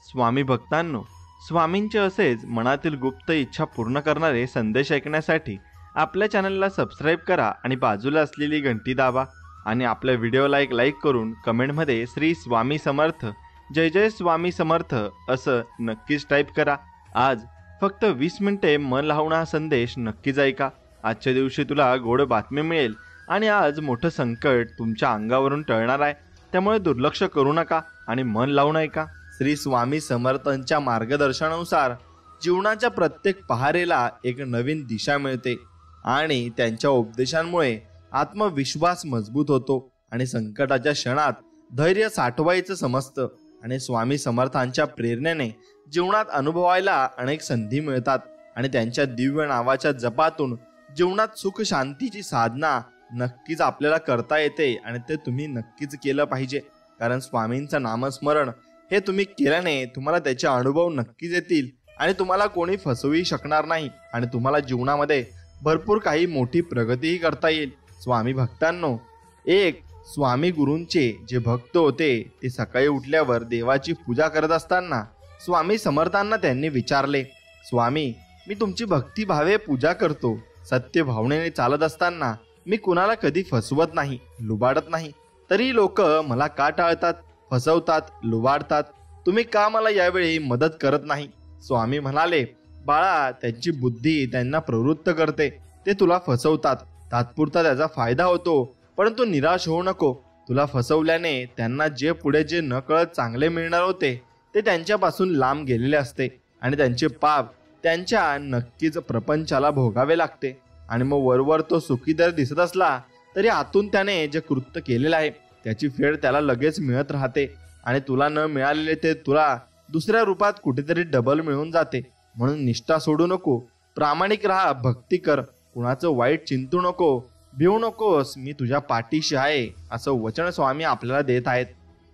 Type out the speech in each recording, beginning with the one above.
स्वामी भक्तांनो, स्वामींचे असेच मनातील गुप्त इच्छा पूर्ण करणारे संदेश ऐकण्यासाठी आपल्या चॅनलला सबस्क्राईब करा आणि बाजूला असलेली घंटी दाबा आणि आपल्या व्हिडिओला एक लाईक करून कमेंटमध्ये श्री स्वामी समर्थ, जय जय स्वामी समर्थ असं नक्कीच टाईप करा। आज फक्त 20 मिनिटे मन लावून हा संदेश नक्कीच ऐका। आजच्या दिवशी तुला गोड बातमी मिळेल आणि आज मोठं संकट तुमच्या अंगावरून टळणार आहे, त्यामुळे दुर्लक्ष करू नका आणि मन लावून ऐका। श्री स्वामी समर्थांच्या मार्गदर्शनानुसार जीवनाच्या प्रत्येक पहारेला एक नवीन दिशा मिळते आणि त्यांच्या उपदेशांमुळे आत्मविश्वास मजबूत होतो आणि संकटाच्या क्षणात धैर्य साठवायचं समजतं आणि स्वामी समर्थांच्या प्रेरणेने जीवनात अनुभवायला अनेक संधी मिळतात आणि त्यांच्या दिव्य नावाच्या जपातून जीवनात सुख शांतीची साधना नक्कीच आपल्याला करता येते आणि ते तुम्ही नक्कीच केलं पाहिजे, कारण स्वामींचं नामस्मरण हे तुम्ही केल्याने तुम्हाला त्याचे अनुभव नक्कीच येतील आणि तुम्हाला कोणी फसवू शकणार नाही आणि तुम्हाला जीवनामध्ये भरपूर काही मोठी प्रगतीही करता येईल। स्वामी भक्तांनो, एक स्वामी गुरूंचे जे भक्त होते ते सकाळी उठल्यावर देवाची पूजा करत असताना स्वामी समर्थांना त्यांनी विचारले, स्वामी, मी तुमची भक्तिभावे पूजा करतो, सत्य भावनेने चालत असताना मी कुणाला कधी फसवत नाही, लुबाडत नाही, तरी लोक मला का टाळतात, फसवतात, लुबाडतात, तुम्ही का मला यावेळी मदत करत नाही? स्वामी म्हणाले, बाळा, त्यांची बुद्धी त्यांना प्रवृत्त करते, ते तुला फसवतात, तात्पुरता त्याचा फायदा होतो, परंतु निराश होऊ नको। तुला फसवल्याने त्यांना जे पुढे जे न कळत चांगले मिळणार होते ते त्यांच्यापासून लांब गेलेले असते आणि त्यांचे पाप त्यांच्या नक्कीच प्रपंचाला भोगावे लागते आणि मग वरवर तो सुखी दर दिसत असला तरी आतून त्याने जे कृत्य केलेलं आहे त्याची फेड त्याला लगेच मिळत राहते आणि तुला न मिळालेले ते तुला दुसऱ्या रूपात कुठेतरी डबल मिळून जाते। म्हणून निष्ठा सोडू नको, प्रामाणिक राहा, भक्ती कर, कुणाचं वाईट चिंतू नको, भिवू नकोस, मी तुझ्या पाठीशी आहे असं वचन स्वामी आपल्याला देत आहेत।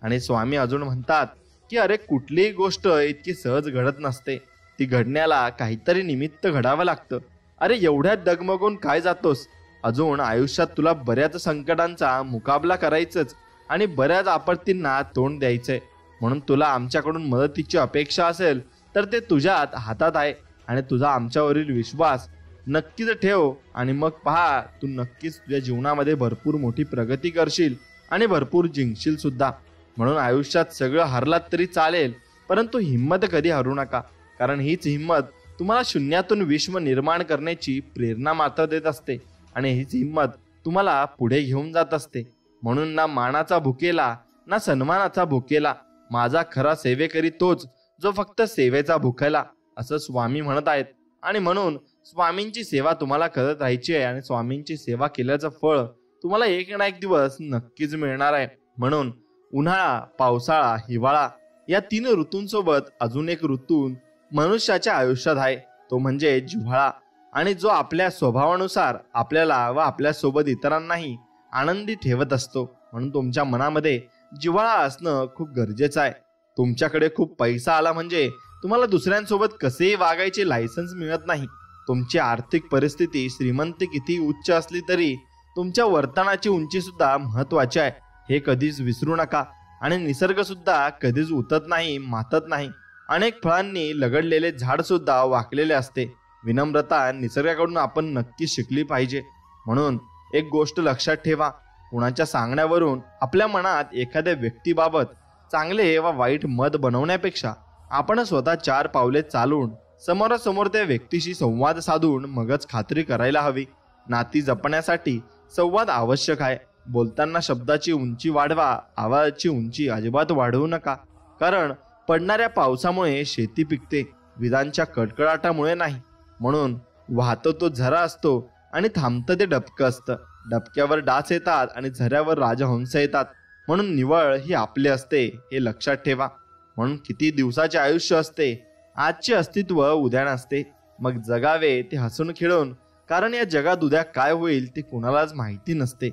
आणि स्वामी अजून म्हणतात की अरे, कुठलीही गोष्ट इतकी सहज घडत नसते, ती घडण्याला काहीतरी निमित्त घडावं लागतं। अरे, एवढ्यात डगमगून काय जातोस? अजून आयुष्यात तुला बऱ्याच संकटांचा मुकाबला करायचंच आणि बऱ्याच आपत्तींना तोंड द्यायचंय, म्हणून तुला आमच्याकडून मदतीची अपेक्षा असेल तर ते तुझ्यात हातात आहे आणि तुझा आमच्यावरील विश्वास नक्कीच ठेव आणि मग पहा, तू नक्कीच तुझ्या जीवनामध्ये भरपूर मोठी प्रगती करशील आणि भरपूर जिंकशील सुद्धा। म्हणून आयुष्यात सगळं हरलात तरी चालेल, परंतु हिंमत कधी हरू नका, कारण हीच हिंमत तुम्हाला शून्यातून विश्व निर्माण करण्याची प्रेरणा मात्र देत असते आणि हीच हिंमत तुम्हाला पुढे घेऊन जात असते। म्हणून ना मानाचा भुकेला ना सन्मानाचा भुकेला, माझा खरा सेवेकरी तोच जो फक्त सेवेचा भुकेला, असं स्वामी म्हणत आहेत। आणि म्हणून स्वामींची सेवा तुम्हाला करत राहायची आहे आणि स्वामींची सेवा केल्याचं फळ तुम्हाला एक ना एक दिवस नक्कीच मिळणार आहे। म्हणून उन्हाळा, पावसाळा, हिवाळा या 3 ऋतूंसोबत अजून एक ऋतू मनुष्याच्या आयुष्यात आहे, तो म्हणजे जिव्हाळा, आणि जो आपल्या स्वभावानुसार आपल्याला व आपल्यासोबत इतरांनाही आनंदी ठेवत असतो। म्हणून तुमच्या मनामध्ये जिव्हाळा असणं खूप गरजेचं आहे। तुमच्याकडे खूप पैसा आला म्हणजे तुम्हाला दुसऱ्यांसोबत कसेही वागायचे लायसन्स मिळत नाही। तुमची आर्थिक परिस्थिती श्रीमंती किती उच्च असली तरी तुमच्या वर्तनाची उंची सुद्धा महत्वाची आहे, हे कधीच विसरू नका। आणि निसर्ग सुद्धा कधीच उतत नाही, मातत नाही। अनेक फळांनी लगडलेले झाड सुद्धा वाकलेले असते। विनम्रता निसर्गाकडून आपण नक्की शिकली पाहिजे। म्हणून एक गोष्ट लक्षात ठेवा, कुणाच्या सांगण्यावरून आपल्या मनात एखाद्या व्यक्तीबाबत चांगले व वाईट मत बनवण्यापेक्षा आपण स्वतः 4 पावले चालून समोरासमोर त्या व्यक्तीशी संवाद साधून मगच खात्री करायला हवी। नाती जपण्यासाठी संवाद आवश्यक आहे। बोलताना शब्दाची उंची वाढवा, आवाजाची उंची अजिबात वाढवू नका, कारण पडणाऱ्या पावसामुळे शेती पिकते, विजांच्या कडकडाटामुळे नाही। म्हणून वाहतो तो झरा असतो आणि थांबतं ते डबकं असतं, डबक्यावर डास येतात आणि झऱ्यावर राजहंस येतात, म्हणून निवळ ही आपले असते, हे लक्षात ठेवा। म्हणून किती दिवसाचे आयुष्य असते, आजचे अस्तित्व उद्या नसते, मग जगावे ते हसून खेळून, कारण या जगात उद्या काय होईल ते कुणालाच माहिती नसते।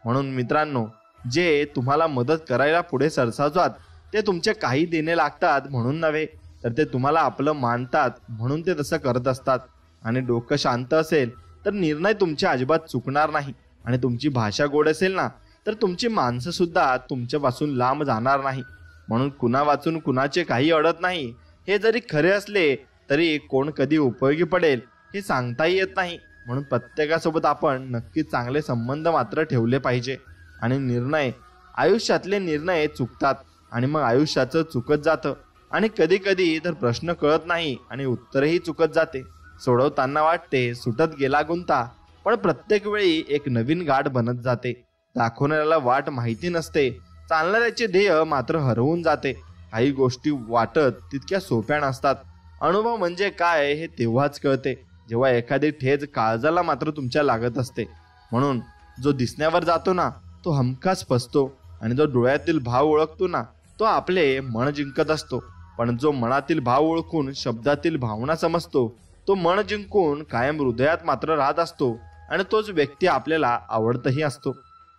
म्हणून मित्रांनो, जे तुम्हाला मदत करायला पुढे सरसावतात ते तुमचे काही देणे लागतात म्हणून नव्हे, तर ते तुम्हाला आपलं मानतात म्हणून ते तसं करत असतात। आणि डोकं शांत असेल तर निर्णय तुमचे अजिबात चुकणार नाही आणि तुमची भाषा गोड असेल ना तर तुमची माणसं सुद्धा तुमच्यापासून लांब जाणार नाही। म्हणून कुणा वाचून कुणाचे काही अडत नाही हे जरी खरे असले तरी कोण कधी उपयोगी पडेल हे सांगताही येत नाही. म्हणून प्रत्येकासोबत आपण नक्कीच चांगले संबंध मात्र ठेवले पाहिजे. आणि आयुष्यातले निर्णय चुकतात आणि मग आयुष्याचं चुकत जातं आणि कधी कधी तर प्रश्न कळत नाही आणि उत्तरही चुकत जाते. सोडवताना वाटते सुटत गेला गुंता, पण प्रत्येक वेळी एक नवीन गाठ बनत जाते. दाखवणाऱ्याला वाट माहिती नसते, चालणाऱ्याचे ध्येय मात्र हरवून जाते. काही गोष्टी वाटत तितक्या सोप्या नसतात. अनुभव म्हणजे काय हे तेव्हाच कळते जेव्हा एखादी ठेच काळजाला मात्र तुमच्या लागत असते. म्हणून जो दिसण्यावर जातो ना तो हमखास फसतो आणि जो डोळ्यातील भाव ओळखतो ना तो आपले मन जिंकत असतो. पण जो मनातील भाव ओळखून शब्दातील भावना समजतो तो मन जिंकून कायम हृदयात मात्र राहत असतो आणि तोच व्यक्ती आपल्याला आवडतही असतो.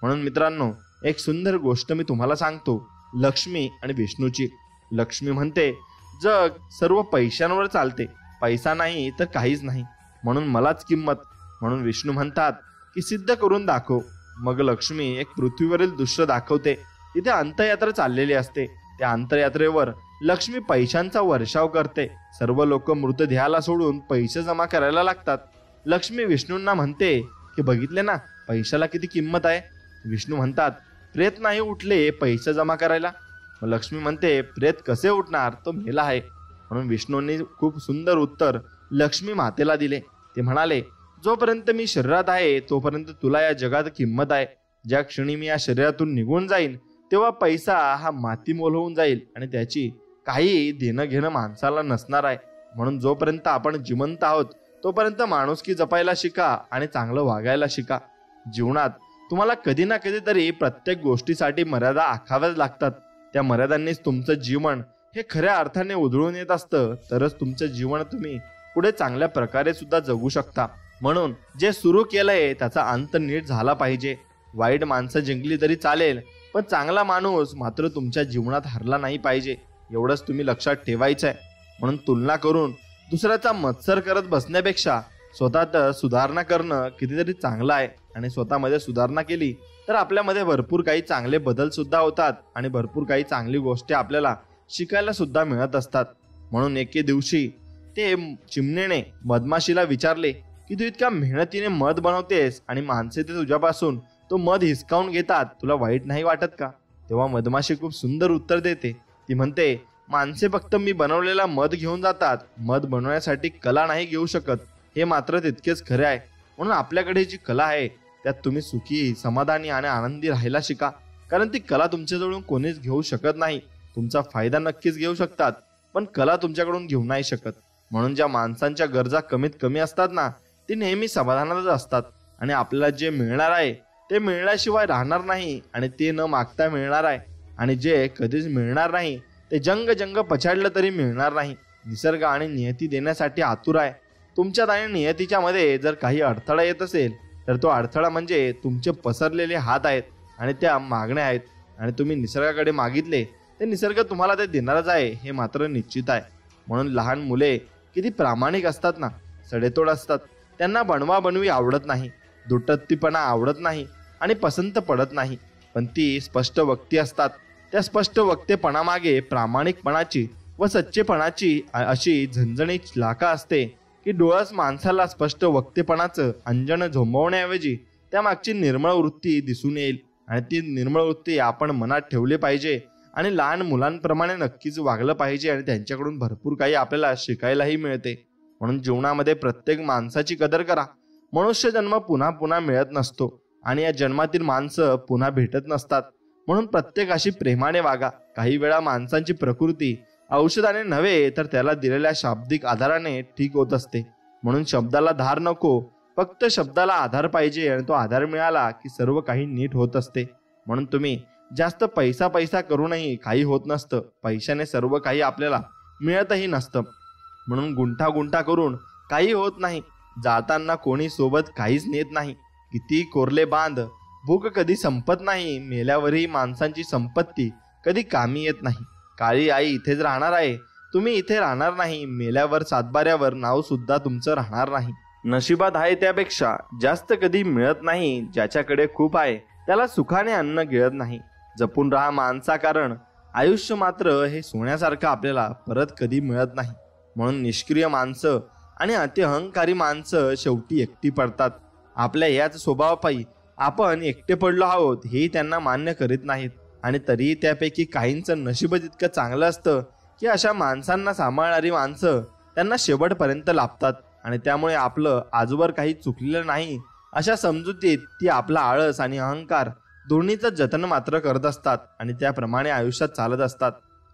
म्हणून मित्रांनो, एक सुंदर गोष्ट मी तुम्हाला सांगतो लक्ष्मी आणि विष्णूची. लक्ष्मी म्हणते जग सर्व पैशांवर चालते, पैसा नाही तर काहीच नाही, म्हणून मलाच किंमत. म्हणून विष्णू म्हणतात की सिद्ध करून दाखव. मग लक्ष्मी एक पृथ्वीवरील दृश्य दाखवते. तिथे अंतयात्रा चाललेली असते. त्या अंतयात्रेवर लक्ष्मी पैशांचा वर्षाव करते. सर्व लोक मृतदेहाला सोडून पैसे जमा करायला लागतात. लक्ष्मी विष्णूंना म्हणते की बघितले ना पैशाला किती किंमत आहे. विष्णू म्हणतात प्रेत नाही उठले पैसे जमा करायला. लक्ष्मी म्हणते प्रेत कसे उठणार, तो मेला आहे. म्हणून विष्णूंनी खूप सुंदर उत्तर लक्ष्मी मातेला दिले. ते म्हणाले जोपर्यंत मी शरीरात आहे तोपर्यंत तुला या जगात किंमत आहे. ज्या क्षणी मी या शरीरातून निघून जाईन तेव्हा पैसा हा मातीमोल होऊन जाईल आणि त्याची काही देणं घेणं माणसाला नसणार आहे. म्हणून जोपर्यंत आपण जिवंत आहोत तोपर्यंत माणुसकी जपायला शिका आणि चांगलं वागायला शिका. जीवनात तुम्हाला कधी ना कधीतरी प्रत्येक गोष्टीसाठी मर्यादा आखाव्याच लागतात. त्या मर्यादांनीच तुमचं जीवन हे खऱ्या अर्थाने उधळून येत असतं. तरच तुमचं जीवन तुम्ही पुढे चांगल्या प्रकारे सुद्धा जगू शकता. म्हणून जे सुरू केलंय त्याचा अंत नीट झाला पाहिजे. वाईट माणसं जिंकली तरी चालेल, पण चांगला माणूस मात्र तुमच्या जीवनात हरला नाही पाहिजे, एवढंच तुम्ही लक्षात ठेवायचं आहे. म्हणून तुलना करून दुसऱ्याचा मत्सर करत बसण्यापेक्षा स्वतःत सुधारणा करणं कितीतरी चांगलं आहे. आणि स्वतःमध्ये सुधारणा केली तर आपल्यामध्ये भरपूर काही चांगले बदल सुद्धा होतात आणि भरपूर काही चांगली गोष्टी आपल्याला शिकायला सुद्धा मिळत असतात. म्हणून एके दिवशी ते चिमणीने मधमाशीला विचारले की तू इतक्या मेहनतीने मध बनवतेस आणि माणसे ते तुझ्यापासून तो मध हिसकावून घेतात, तुला वाईट नाही वाटत का? तेव्हा मधमाशी खूप सुंदर उत्तर देते. ती म्हणते माणसे फक्त मी बनवलेला मध घेऊन जातात, मध बनवण्यासाठी कला नाही घेऊ शकत. हे मात्र तितकेच खरे आहे. म्हणून आपल्याकडे जी कला आहे त्यात तुम्ही सुखी, समाधानी आणि आनंदी राहायला शिका. कारण ती कला तुमच्याजवळून कोणीच घेऊ शकत नाही. तुमचा फायदा नक्कीच घेऊ शकतात पण कला तुमच्याकडून घेऊ नाही शकत. म्हणून ज्या माणसांच्या गरजा कमीत कमी असतात ना ती नेहमी समाधानातच असतात. आणि आपल्याला जे मिळणार आहे ते मिळण्याशिवाय राहणार नाही आणि ते न मागता मिळणार आहे. आणि जे कधीच मिळणार नाही ते जंग जंग पछाडलं तरी मिळणार नाही. निसर्ग आणि नियती देण्यासाठी आतुर आहे. तुमच्यात आणि नियतीच्या मध्ये जर काही अडथळा येत असेल तर तो अडथळा म्हणजे तुमचे पसरलेले हात आहेत आणि त्या मागण्या आहेत. आणि तुम्ही निसर्गाकडे मागितले ते निसर्ग तुम्हाला ते देणारच आहे हे मात्र निश्चित आहे. म्हणून लहान मुले किती प्रामाणिक असतात ना, सडेतोड असतात. त्यांना बनवाबनवी आवडत नाही, दुटप्पीपणा आवडत नाही आणि पसंत पडत नाही. पण ती स्पष्ट वक्ती असतात. त्या स्पष्ट वक्तेपणामागे प्रामाणिकपणाची व सच्चेपणाची अशी झणझणीत लाका असते की डोळस माणसाला स्पष्ट वक्तेपणाचं अंजन झोंबवण्याऐवजी त्यामागची निर्मळ वृत्ती दिसून येईल. आणि ती निर्मळ वृत्ती आपण मनात ठेवली पाहिजे आणि लहान मुलांप्रमाणे नक्कीच वागलं पाहिजे आणि त्यांच्याकडून भरपूर काही आपल्याला शिकायलाही मिळते. म्हणून जीवनामध्ये प्रत्येक माणसाची कदर करा. मनुष्य जन्म पुन्हा पुन्हा मिळत नसतो आणि या जन्मातील माणसं पुन्हा भेटत नसतात. म्हणून प्रत्येकाशी प्रेमाने वागा. काही वेळा माणसांची प्रकृती औषधाने नव्हे तर त्याला दिलेल्या शाब्दिक आधाराने ठीक होत असते. म्हणून शब्दाला धार नको, फक्त शब्दाला आधार पाहिजे आणि तो आधार मिळाला की सर्व काही नीट होत असते. म्हणून तुम्ही जास्त पैसा करूनही काही होत नसतं. पैशाने सर्व काही आपल्याला मिळतही नसतं. म्हणून गुंठा करून काही होत नाही. जाताना कोणी सोबत काहीच नेत नाही. किती कोरले बांध, भूक कधी संपत नाही. मेल्यावरही माणसांची संपत्ती कधी कामी येत नाही. काळी आई इथेच राहणार आहे, तुम्ही इथे राहणार नाही. मेल्यावर सातबाऱ्यावर नाव सुद्धा तुमचं राहणार नाही. नशिबात आहे त्यापेक्षा जास्त कधी मिळत नाही. ज्याच्याकडे खूप आहे त्याला सुखाने अन्न गिळत नाही. जपून राहा माणसा, कारण आयुष्य मात्र हे सोन्यासारखं आपल्याला परत कधी मिळत नाही. म्हणून निष्क्रिय माणसं आणि अतिअहंकारी माणसं शेवटी एकटी पडतात. आपल्या याच स्वभावापायी आपण एकटे पडलो आहोत हेही त्यांना मान्य करीत नाहीत. आणि तरीही त्यापैकी काहींचं नशीबच इतकं चांगलं असतं की अशा माणसांना सांभाळणारी माणसं त्यांना शेवटपर्यंत लाभतात. आणि त्यामुळे आपलं आजवर काही चुकलेलं नाही अशा समजुतीत ती आपला आळस आणि अहंकार दोन्हीचं जतन मात्र करत असतात आणि त्याप्रमाणे आयुष्यात चालत असतात.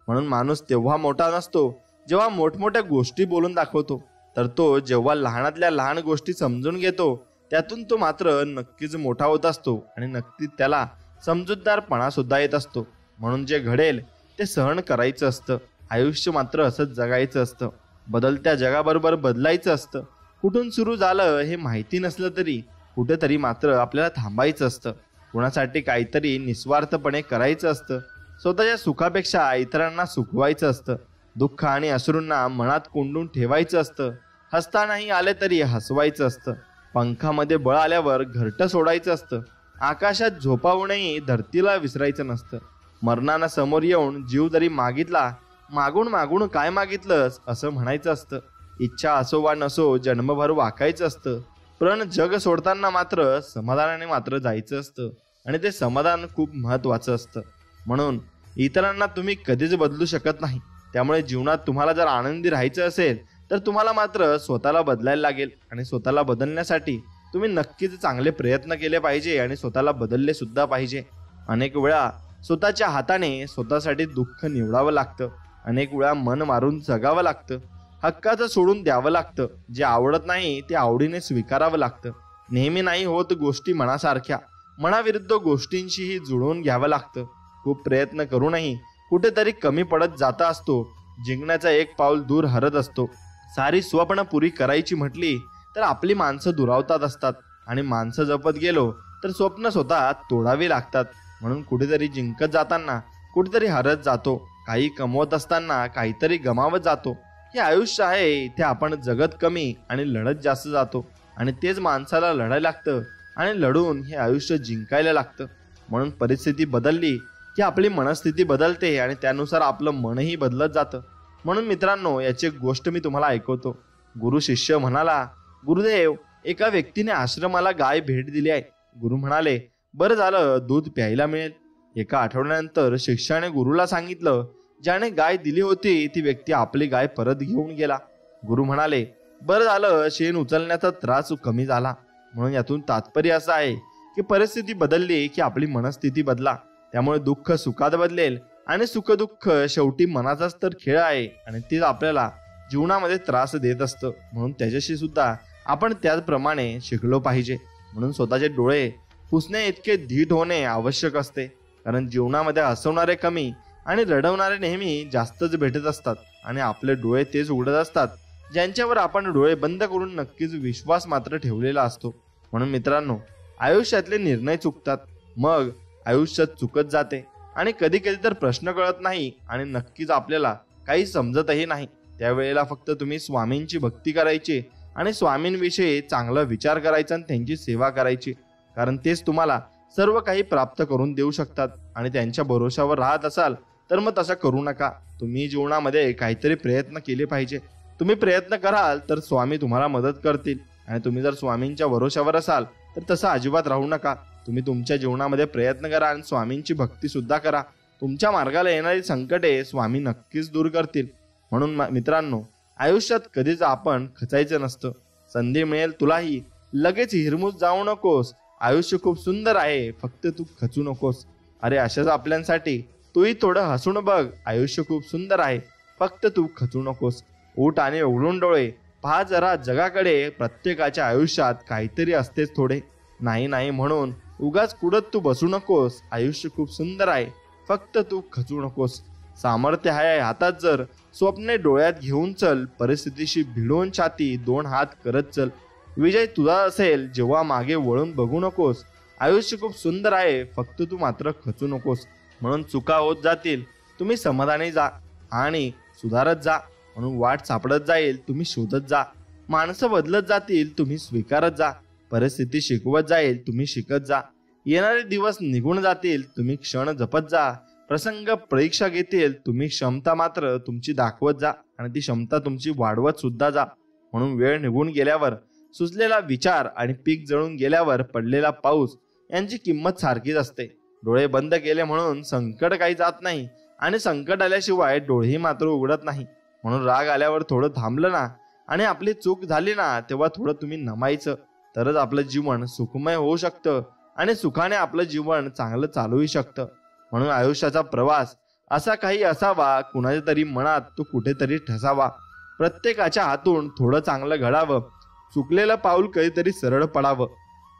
म्हणून माणूस तेव्हा मोठा नसतो जेव्हा मोठमोठ्या गोष्टी बोलून दाखवतो, तर तो जेव्हा लहानातल्या लहान गोष्टी समजून घेतो त्यातून तो मात्र नक्कीच मोठा होत असतो आणि नक्कीच त्याला समजूतदारपणा सुद्धा येत असतो. म्हणून जे घडेल ते सहन करायचं असतं. आयुष्य मात्र असंच जगायचं असतं. बदलत्या जगाबरोबर बदलायचं असतं. कुठून सुरू झालं हे माहिती नसलं तरी कुठेतरी मात्र आपल्याला थांबायचं असतं. कुणासाठी काहीतरी निस्वार्थपणे करायचं असतं. स्वतःच्या सुखापेक्षा इतरांना सुखवायचं असतं. दुःख आणि अश्रूंना मनात कोंडून ठेवायचं असतं. हसतानाही आले तरी हसवायचं असतं. पंखामध्ये बळ आल्यावर घरटं सोडायचं असतं. आकाशात झोपावूनही धरतीला विसरायचं नसतं. मरणानं समोर येऊन जीव जरी मागितला, मागून मागून काय मागितलंस असं म्हणायचं असतं. इच्छा असो वा नसो जन्मभर वाकायचं असतं. पण जग सोडताना मात्र समाधानाने मात्र जायचं असतं आणि ते समाधान खूप महत्वाचं असतं. म्हणून इतरांना तुम्ही कधीच बदलू शकत नाही. त्यामुळे जीवनात तुम्हाला जर आनंदी राहायचं असेल तर तुम्हाला मात्र स्वतःला बदलायला लागेल. आणि स्वतःला बदलण्यासाठी तुम्ही नक्कीच चांगले प्रयत्न केले पाहिजे आणि स्वतःला बदलले सुद्धा पाहिजे. अनेक वेळा स्वतःच्या हाताने स्वतःसाठी दुःख निवडावं लागतं. अनेक वेळा मन मारून जगावं लागतं. हक्काचं सोडून द्यावं लागतं. जे आवडत नाही ते आवडीने स्वीकारावं लागतं. नेहमी नाही होत गोष्टी मनासारख्या. मनाविरुद्ध गोष्टींशीही जुळवून घ्यावं लागतं. खूप प्रयत्न करूनही कुठेतरी कमी पडत जाता असतो. जिंकण्याचा एक पाऊल दूर हरत असतो. सारी स्वप्न पुरी करायची म्हटली तर आपली माणसं दुरावतात असतात आणि माणसं जपत गेलो तर स्वप्न स्वतः तोडावी लागतात. म्हणून कुठेतरी जिंकत जाताना कुठेतरी हरत जातो. काही कमवत असताना काहीतरी गमावत जातो. हे आयुष्य आहे. इथे आपण जगत कमी आणि लढत जास्त जातो. आणि तेच माणसाला लढायला लागतं आणि लढून हे आयुष्य जिंकायला लागतं. म्हणून परिस्थिती बदलली की आपली मनस्थिती बदलते आणि त्यानुसार आपलं मनही बदलत जातं. म्हणून मित्रांनो, याची एक गोष्ट मी तुम्हाला ऐकवतो. गुरु शिष्य म्हणाला, गुरुदेव, एका व्यक्तीने आश्रमाला गाय भेट दिली आहे. गुरु म्हणाले, बरं झालं, दूध प्यायला मिळेल. एका आठवड्यानंतर शिष्याने गुरुला सांगितलं, ज्याने गाय दिली होती ती व्यक्ती आपली गाय परत घेऊन गेला. गुरु म्हणाले, बरं झालं, शेण उचलण्याचा त्रास कमी झाला. म्हणून यातून तात्पर्य असं आहे की परिस्थिती बदलली की आपली मनस्थिती बदला. त्यामुळे दुःख सुखात बदलेल आणि सुख दुःख शेवटी मनाचाच तर खेळ आहे आणि तेच आपल्याला जीवनामध्ये त्रास देत असतं. म्हणून त्याच्याशी सुद्धा आपण त्याचप्रमाणे शिकलो पाहिजे. म्हणून स्वतःचे डोळे पुसणे इतके धीट होणे आवश्यक असते. कारण जीवनामध्ये हसवणारे कमी आणि रडवणारे नेहमी जास्तच भेटत असतात. आणि आपले डोळे तेच उघडत असतात ज्यांच्यावर आपण डोळे बंद करून नक्कीच विश्वास मात्र ठेवलेला असतो. म्हणून मित्रांनो, आयुष्यातले निर्णय चुकतात, मग आयुष्यात चुकत जाते आणि कधी कधी तर प्रश्न कळत नाही आणि नक्कीच आपल्याला काही समजतही नाही. त्यावेळेला फक्त तुम्ही स्वामींची भक्ती करायची आणि स्वामींविषयी चांगला विचार करायचा आणि त्यांची सेवा करायची. कारण तेच तुम्हाला सर्व काही प्राप्त करून देऊ शकतात. आणि त्यांच्या भरोशावर राहत असाल तर मग तसं करू नका. तुम्ही जीवनामध्ये काहीतरी प्रयत्न केले पाहिजे. तुम्ही प्रयत्न कराल तर स्वामी तुम्हाला मदत करतील. आणि तुम्ही जर स्वामींच्या भरोशावर असाल तर तसं अजिबात राहू नका. तुम्ही तुमच्या जीवनामध्ये प्रयत्न करा आणि स्वामींची भक्ती सुद्धा करा. तुमच्या मार्गाला येणारी संकटे स्वामी नक्कीच दूर करतील. म्हणून मित्रांनो, आयुष्यात कधीच आपण खचायचं नसतं. संधी मिळेल तुलाही, लगेच हिरमूस जाऊ नकोस. आयुष्य खूप सुंदर आहे, फक्त तू खचू नकोस. अरे अशाच आपल्यासाठी तूही थोडं हसून बघ. आयुष्य खूप सुंदर आहे, फक्त तू खचू नकोस. उठ आणि उघडून डोळे पहा जरा जगाकडे. प्रत्येकाच्या आयुष्यात काहीतरी असतेच थोडे. नाही नाही म्हणून उगाच कुडत तू बसू नकोस. आयुष्य खूप सुंदर आहे, फक्त तू खचू नकोस. सामर्थ्य आहे हातात जर, स्वप्ने डोळ्यात घेऊन चल. परिस्थितीशी भिडून छाती दोन हात करत चल. विजय तुझा असेल जेव्हा मागे वळून बघू नकोस. आयुष्य खूप सुंदर आहे, फक्त तू मात्र खचू नकोस. म्हणून चुका होत जातील, तुम्ही समाधानी जा आणि सुधारत जा. म्हणून वाट सापडत जाईल, तुम्ही शोधत जा. माणसं बदलत जातील, तुम्ही स्वीकारत जा. परिस्थिती शिकवत जाईल, तुम्ही शिकत जा. येणारे दिवस निघून जातील, तुम्ही क्षण जपत जा. प्रसंग परीक्षा घेतील, तुम्ही क्षमता मात्र तुमची दाखवत जा आणि ती क्षमता तुमची वाढवत सुद्धा जा. म्हणून वेळ निघून गेल्यावर सुचलेला विचार आणि पीक जळून गेल्यावर पडलेला पाऊस यांची किंमत सारखीच असते. डोळे बंद केले म्हणून संकट काही जात नाही आणि संकट आल्याशिवाय डोळेही मात्र उघडत नाही. म्हणून राग आल्यावर थोडं थांबलं ना आणि आपली चूक झाली ना तेव्हा थोडं तुम्ही नमायचं, तरच आपलं जीवन सुखमय होऊ शकतं आणि सुखाने आपलं जीवन चांगलं चालूही शकतं. म्हणून आयुष्याचा प्रवास असा काही असावा, कुणाच्या तरी मनात तो कुठेतरी ठसावा. प्रत्येकाच्या हातून थोडं चांगलं घडावं, चुकलेलं पाऊल कधीतरी सरळ पडावं,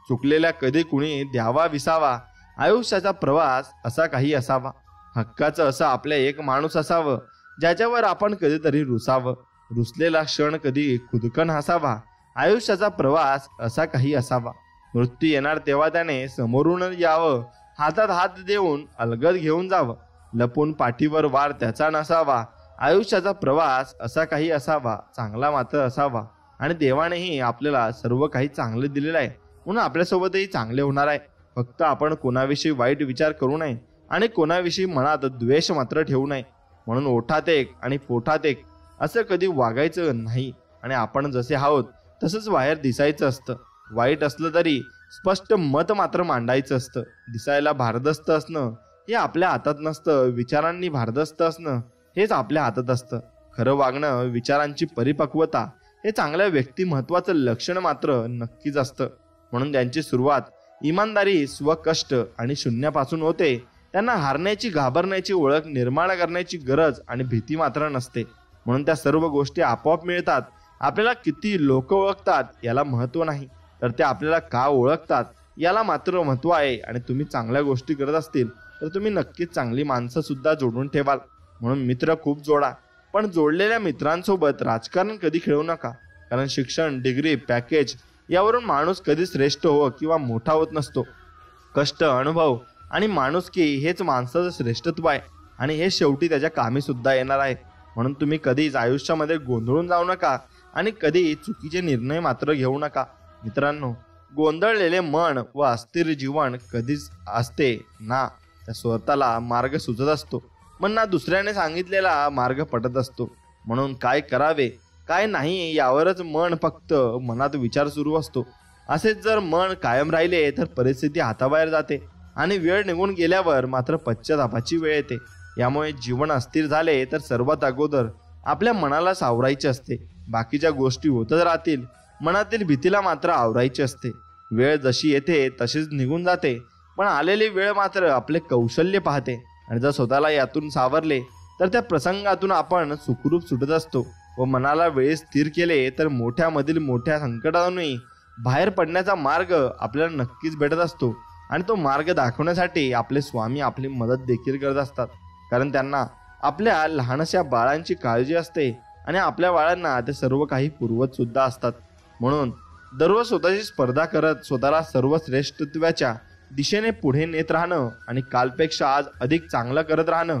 चुकलेल्या कधी कुणी द्यावा विसावा. आयुष्याचा प्रवास असा काही असावा. हक्काचं असं आपल्या एक माणूस असावं, ज्याच्यावर आपण कधीतरी रुसावं. रुसलेला क्षण कधी खुदकन हसावा. आयुष्याचा प्रवास असा काही असावा. मृत्यू येणार तेव्हा त्याने समोरून यावं, हातात हात देऊन अलगद घेऊन जावं. लपून पाठीवर वार त्याचा नसावा. आयुष्याचा प्रवास असा काही असावा, चांगला मात्र असावा. आणि देवानेही आपल्याला सर्व काही चांगले दिलेलं आहे, म्हणून आपल्यासोबतही चांगले होणार आहे. फक्त आपण कोणाविषयी वाईट विचार करू नये आणि कोणाविषयी मनात द्वेष मात्र ठेवू नये. म्हणून ओठात एक आणि पोटात एक असं कधी वागायचं नाही आणि आपण जसे आहोत तसंच बाहेर दिसायचं असतं. वाईट असलं तरी स्पष्ट मत मात्र मांडायचं असतं. दिसायला भारदस्त असणं हे आपल्या हातात नसतं, विचारांनी भारदस्त असणं हेच आपल्या हातात असतं. खरं वागणं, विचारांची परिपक्वता हे चांगल्या व्यक्तिमत्वाचं लक्षण मात्र नक्कीच असतं. म्हणून त्यांची सुरुवात इमानदारी, स्वकष्ट आणि शून्यापासून होते. त्यांना हारण्याची, घाबरण्याची ओळख निर्माण करण्याची गरज आणि भीती मात्र नसते. म्हणून त्या सर्व गोष्टी आपोआप मिळतात. आपल्याला किती लोक ओळखतात याला महत्त्व नाही, तर ते आपल्याला का ओळखतात याला मात्र महत्त्व आहे. आणि तुम्ही चांगल्या गोष्टी करत असतील तर तुम्ही नक्कीच चांगली माणसं सुद्धा जोडून ठेवाल. म्हणून मित्र खूप जोडा, पण जोडलेल्या मित्रांसोबत राजकारण कधी खेळू नका. कारण शिक्षण, डिग्री, पॅकेज यावरून माणूस कधी श्रेष्ठ हो किंवा मोठा होत नसतो. कष्ट, अनुभव आणि माणुसकी हेच माणसाचं श्रेष्ठत्व आहे आणि हे शेवटी त्याच्या कामी सुद्धा येणार आहे. म्हणून तुम्ही कधीच आयुष्यामध्ये गोंधळून जाऊ नका आणि कधी चुकीचे निर्णय मात्र घेऊ नका. मित्रांनो, गोंधळलेले मन व अस्थिर जीवन कधीच असते ना त्या स्वतःला मार्ग सुचत असतो, पण ना दुसऱ्याने सांगितलेला मार्ग पटत असतो. म्हणून काय करावे काय नाही यावरच मन फक्त मनात विचार सुरू असतो. असेच जर मन कायम राहिले तर परिस्थिती हाताबाहेर जाते आणि वेळ निघून गेल्यावर मात्र पश्चातापाची वेळ येते. यामुळे जीवन अस्थिर झाले तर सर्वात अगोदर आपल्या मनाला सावरायचे असते. बाकीच्या गोष्टी होतच राहतील, मनातील भीतीला मात्र आवरायची असते. वेळ जशी येते तशीच निघून जाते, पण आलेली वेळ मात्र आपले कौशल्य पाहते. आणि जर स्वतःला यातून सावरले तर त्या प्रसंगातून आपण सुखरूप सुटत असतो व मनाला वेळेस स्थिर केले तर मोठ्यामधील मोठ्या संकटातूनही बाहेर पडण्याचा मार्ग आपल्याला नक्कीच भेटत असतो. आणि तो मार्ग दाखवण्यासाठी आपले स्वामी आपली मदत देखील करत असतात, कारण त्यांना आपल्या लहानशा बाळांची काळजी असते आणि आपल्या बाळांना ते सर्व काही पुरवत सुद्धा असतात. म्हणून दररोज स्वतःची स्पर्धा करत स्वतःला सर्वश्रेष्ठत्वाच्या दिशेने पुढे नेत राहणं आणि कालपेक्षा आज अधिक चांगलं करत राहणं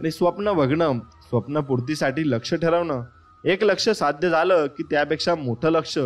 आणि स्वप्न बघणं, स्वप्नपूर्तीसाठी लक्ष ठरवणं, एक लक्ष साध्य झालं की त्यापेक्षा मोठं लक्ष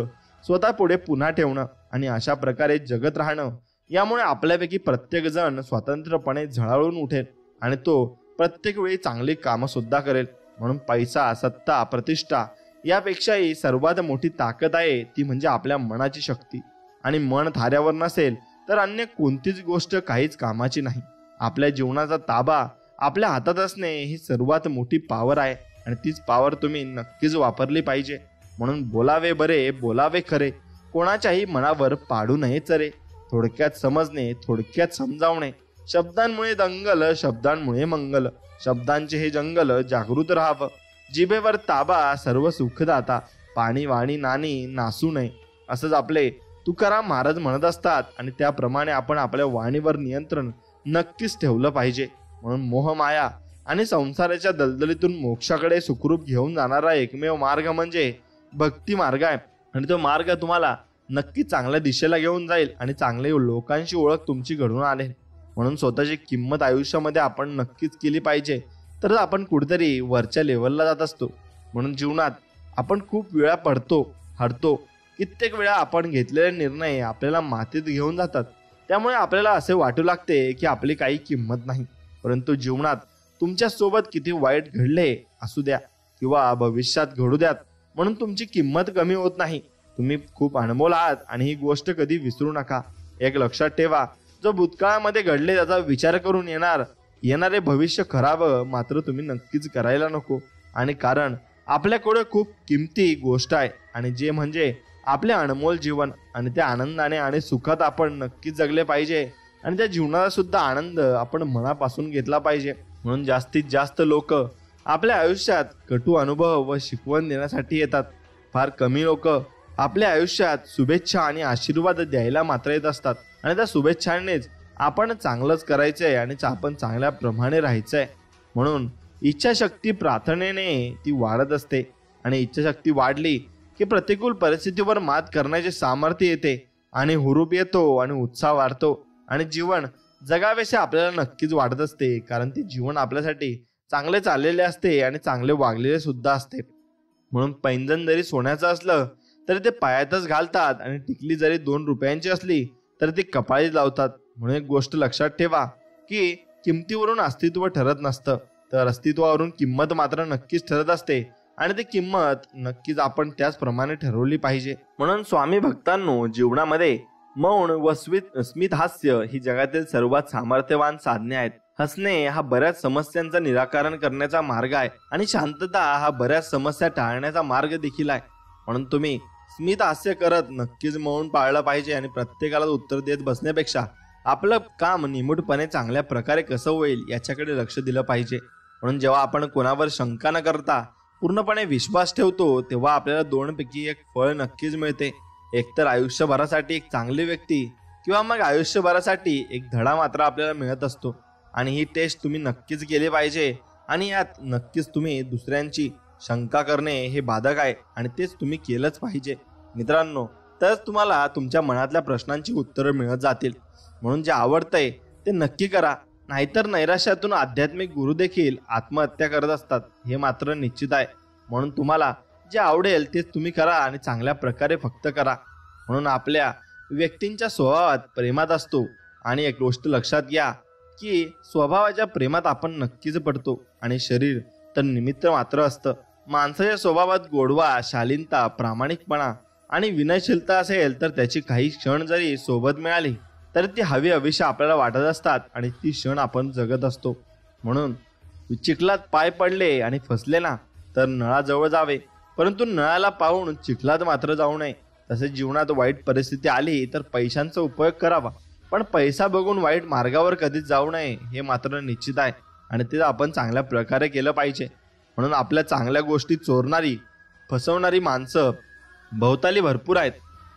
स्वतः पुढे पुन्हा ठेवणं आणि अशा प्रकारे जगत राहणं. यामुळे आपल्यापैकी प्रत्येक जण स्वतंत्रपणे झळाळून उठेल आणि तो प्रत्येक वेळी चांगली कामं सुद्धा करेल. म्हणून पैसा, सत्ता, प्रतिष्ठा यापेक्षाही सर्वात मोठी ताकद आहे ती म्हणजे आपल्या मनाची शक्ती. आणि मन थाऱ्यावर नसेल तर अन्य कोणतीच गोष्ट काहीच कामाची नाही. आपल्या जीवनाचा ताबा आपल्या हातात असणे ही सर्वात मोठी पॉवर आहे आणि तीच पॉवर तुम्ही नक्कीच वापरली पाहिजे. म्हणून बोलावे बरे, बोलावे खरे, कोणाच्याही मनावर पाडू नये चरे. थोडक्यात समजणे, थोडक्यात समजावणे. शब्दांमुळे दंगल, शब्दांमुळे मंगल. शब्दांचे हे जंगल, जागृत राहावं. जिभेवर ताबा, सर्व सुखदाता. पाणी वाणी नाणी, नासू नये. असंच आपले तुकाराम महाराज म्हणत असतात आणि त्याप्रमाणे आपण आपल्या वाणीवर नियंत्रण नक्कीच ठेवलं पाहिजे. म्हणून मोहमाया आणि संसाराच्या दलदलीतून मोक्षाकडे सुखरूप घेऊन जाणारा एकमेव मार्ग म्हणजे भक्ती मार्ग आहे. आणि तो मार्ग तुम्हाला नक्की चांगल्या दिशेला घेऊन जाईल आणि चांगले लोकांची ओळख तुमची घडून आणेल. म्हणून स्वतःची किंमत आयुष्यामध्ये आपण नक्कीच केली पाहिजे, तर आपण कुठेतरी वरच्या लेवलला जात असतो. म्हणून जीवनात आपण खूप वेळा पडतो, हरतो. कित्येक वेळा आपण घेतलेले निर्णय आपल्याला मातीत घेऊन जातात. त्यामुळे आपल्याला असे वाटू लागते की आपली काही किंमत नाही. परंतु जीवनात तुमच्या सोबत किती वाईट घडले असू द्या किंवा भविष्यात घडू द्यात, म्हणून तुमची किंमत कमी होत नाही. तुम्ही खूप अनमोल आहात आणि ही गोष्ट कधी विसरू नका. एक लक्षात ठेवा, जो भूतकाळामध्ये घडले त्याचा विचार करून येणारे भविष्य खराब मात्र तुम्ही नक्कीच करायला नको. आणि कारण आपल्याकडे खूप किमती गोष्ट आहे आणि जे म्हणजे आपले अनमोल जीवन, आणि त्या आनंदाने आणि सुखात आपण नक्कीच जगले पाहिजे आणि त्या जीवनाचा सुद्धा आनंद आपण मनापासून घेतला पाहिजे. म्हणून जास्तीत जास्त लोक आपल्या आयुष्यात कटू अनुभव व शिकवण देण्यासाठी येतात. फार कमी लोक आपल्या आयुष्यात शुभेच्छा आणि आशीर्वाद द्यायला मात्र येत असतात आणि त्या शुभेच्छांनीच आपण चांगलंच करायचंय आणि आपण चांगल्या प्रमाणे राहायचंय. म्हणून इच्छाशक्ती प्रार्थनेने ती वाढत असते आणि इच्छाशक्ती वाढली की प्रतिकूल परिस्थितीवर मात करण्याचे सामर्थ्य येते आणि हुरूप येतो आणि उत्साह वाढतो आणि जीवन जगावेसे आपल्याला नक्कीच वाटत असते. कारण ते जीवन आपल्यासाठी चांगले चाललेले असते आणि चांगले वागलेले सुद्धा असते. म्हणून पैंजण जरी सोन्याचं असलं तरी ते पायातच घालतात आणि टिकली जरी 2 रुपयांची असली तर ती कपाळी लावतात. म्हणून एक गोष्ट लक्षात ठेवा की किमतीवरून अस्तित्व ठरत नसतं, तर अस्तित्वावरून किंमत मात्र नक्कीच ठरत असते आणि ती किंमत नक्कीच आपण त्याचप्रमाणे ठरवली पाहिजे. म्हणून स्वामी भक्तांनो, जीवनामध्ये मौन व स्मित हास्य ही जगातील सर्वात सामर्थ्यवान साधने आहेत. हसणे हा बऱ्याच समस्यांचं निराकरण करण्याचा मार्ग आहे आणि शांतता हा बऱ्याच समस्या टाळण्याचा मार्ग देखील आहे. म्हणून तुम्ही स्मित हास्य करत नक्कीच मौन पाळलं पाहिजे आणि प्रत्येकाला उत्तर देत बसण्यापेक्षा आपलं काम निमूटपणे चांगल्या प्रकारे कसं होईल याच्याकडे लक्ष दिलं पाहिजे. म्हणून जेव्हा आपण कोणावर शंका न करता पूर्णपणे विश्वास ठेवतो तेव्हा आपल्याला 2 पैकी एक फळ नक्कीच मिळते. एकतर आयुष्यभरासाठी एक चांगली व्यक्ती किंवा मग आयुष्यभरासाठी एक धडा मात्र आपल्याला मिळत असतो. आणि ही टेस्ट तुम्ही नक्कीच केली पाहिजे आणि यात नक्कीच तुम्ही दुसऱ्यांची शंका करणे हे बाधक आहे आणि तेच तुम्ही केलंच पाहिजे मित्रांनो. तरच तुम्हाला तुमच्या मनातल्या प्रश्नांची उत्तरं मिळत जातील. म्हणून जे आवडतंय ते नक्की करा, नाहीतर नैराश्यातून आध्यात्मिक गुरु देखील आत्महत्या करत असतात, हे मात्र निश्चित आहे. म्हणून तुम्हाला जे आवडेल तेच तुम्ही करा आणि चांगल्या प्रकारे फक्त करा. म्हणून आपल्या व्यक्तींच्या स्वभावात प्रेमात असतो आणि एक गोष्ट लक्षात घ्या की स्वभावाच्या प्रेमात आपण नक्कीच पडतो आणि शरीर तर निमित्त मात्र असतं. माणसाच्या स्वभावात गोडवा, शालीनता, प्रामाणिकपणा आणि विनयशीलता असेल तर त्याची काही क्षण जरी सोबत मिळाली तर ती हवी हवीशी आपल्याला वाटत असतात आणि ती क्षण आपण जगत असतो. म्हणून चिखलात पाय पडले आणि फसले ना तर नळाजवळ जावे, परंतु नळाला पाहून चिखलात मात्र जाऊ नये. तसेच जीवनात वाईट परिस्थिती आली तर पैशांचा उपयोग करावा, पण पैसा बघून वाईट मार्गावर कधीच जाऊ नये हे मात्र निश्चित आहे आणि ते आपण चांगल्या प्रकारे केलं पाहिजे. म्हणून आपल्या चांगल्या गोष्टी चोरणारी, फसवणारी माणसं भोवताली भरपूर आहेत,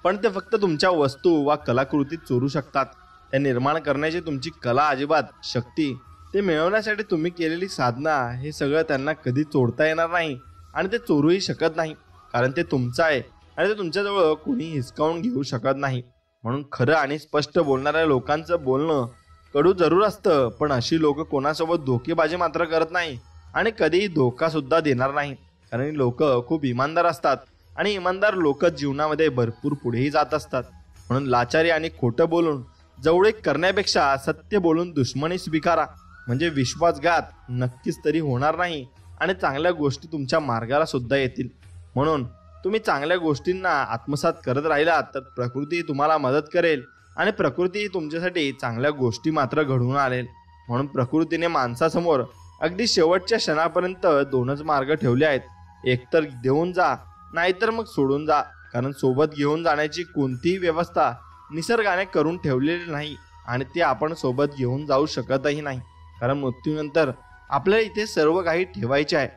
पण ते फक्त तुमच्या वस्तू वा कलाकृतीत चोरू शकतात. त्या निर्माण करण्याची तुमची कला, अजिबात शक्ती, ते मिळवण्यासाठी तुम्ही केलेली साधना, हे सगळं त्यांना कधी चोरता येणार नाही आणि ते चोरूही शकत नाही, कारण ते तुमचं आहे आणि ते तुमच्याजवळ कोणी हिसकावून घेऊ शकत नाही. म्हणून खरं आणि स्पष्ट बोलणाऱ्या लोकांचं बोलणं कडू जरूर असतं, पण अशी लोक कोणासोबत धोकेबाजी मात्र करत नाही आणि कधीही धोका सुद्धा देणार नाही, कारण लोक खूप इमानदार असतात आणि इमानदार लोक जीवनामध्ये भरपूर पुढेही जात असतात. म्हणून लाचारी आणि खोटं बोलून जवळीक करण्यापेक्षा सत्य बोलून दुश्मनी स्वीकारा, म्हणजे विश्वासघात नक्कीच तरी होणार नाही आणि चांगल्या गोष्टी तुमच्या मार्गाला सुद्धा येतील. म्हणून तुम्ही चांगल्या गोष्टींना आत्मसात करत राहिलात तर प्रकृती तुम्हाला मदत करेल आणि प्रकृती तुमच्यासाठी चांगल्या गोष्टी मात्र घडवून आणेल. म्हणून प्रकृतीने माणसासमोर अगदी शेवटच्या क्षणापर्यंत 2च मार्ग ठेवले आहेत, एकतर देऊन जा नाहीतर मग सोडून जा. कारण सोबत घेऊन जाण्याची कोणतीही व्यवस्था निसर्गाने करून ठेवलेली नाही आणि ते आपण सोबत घेऊन जाऊ शकतही नाही, कारण मृत्यूनंतर आपल्याला इथे सर्व काही ठेवायचे आहे.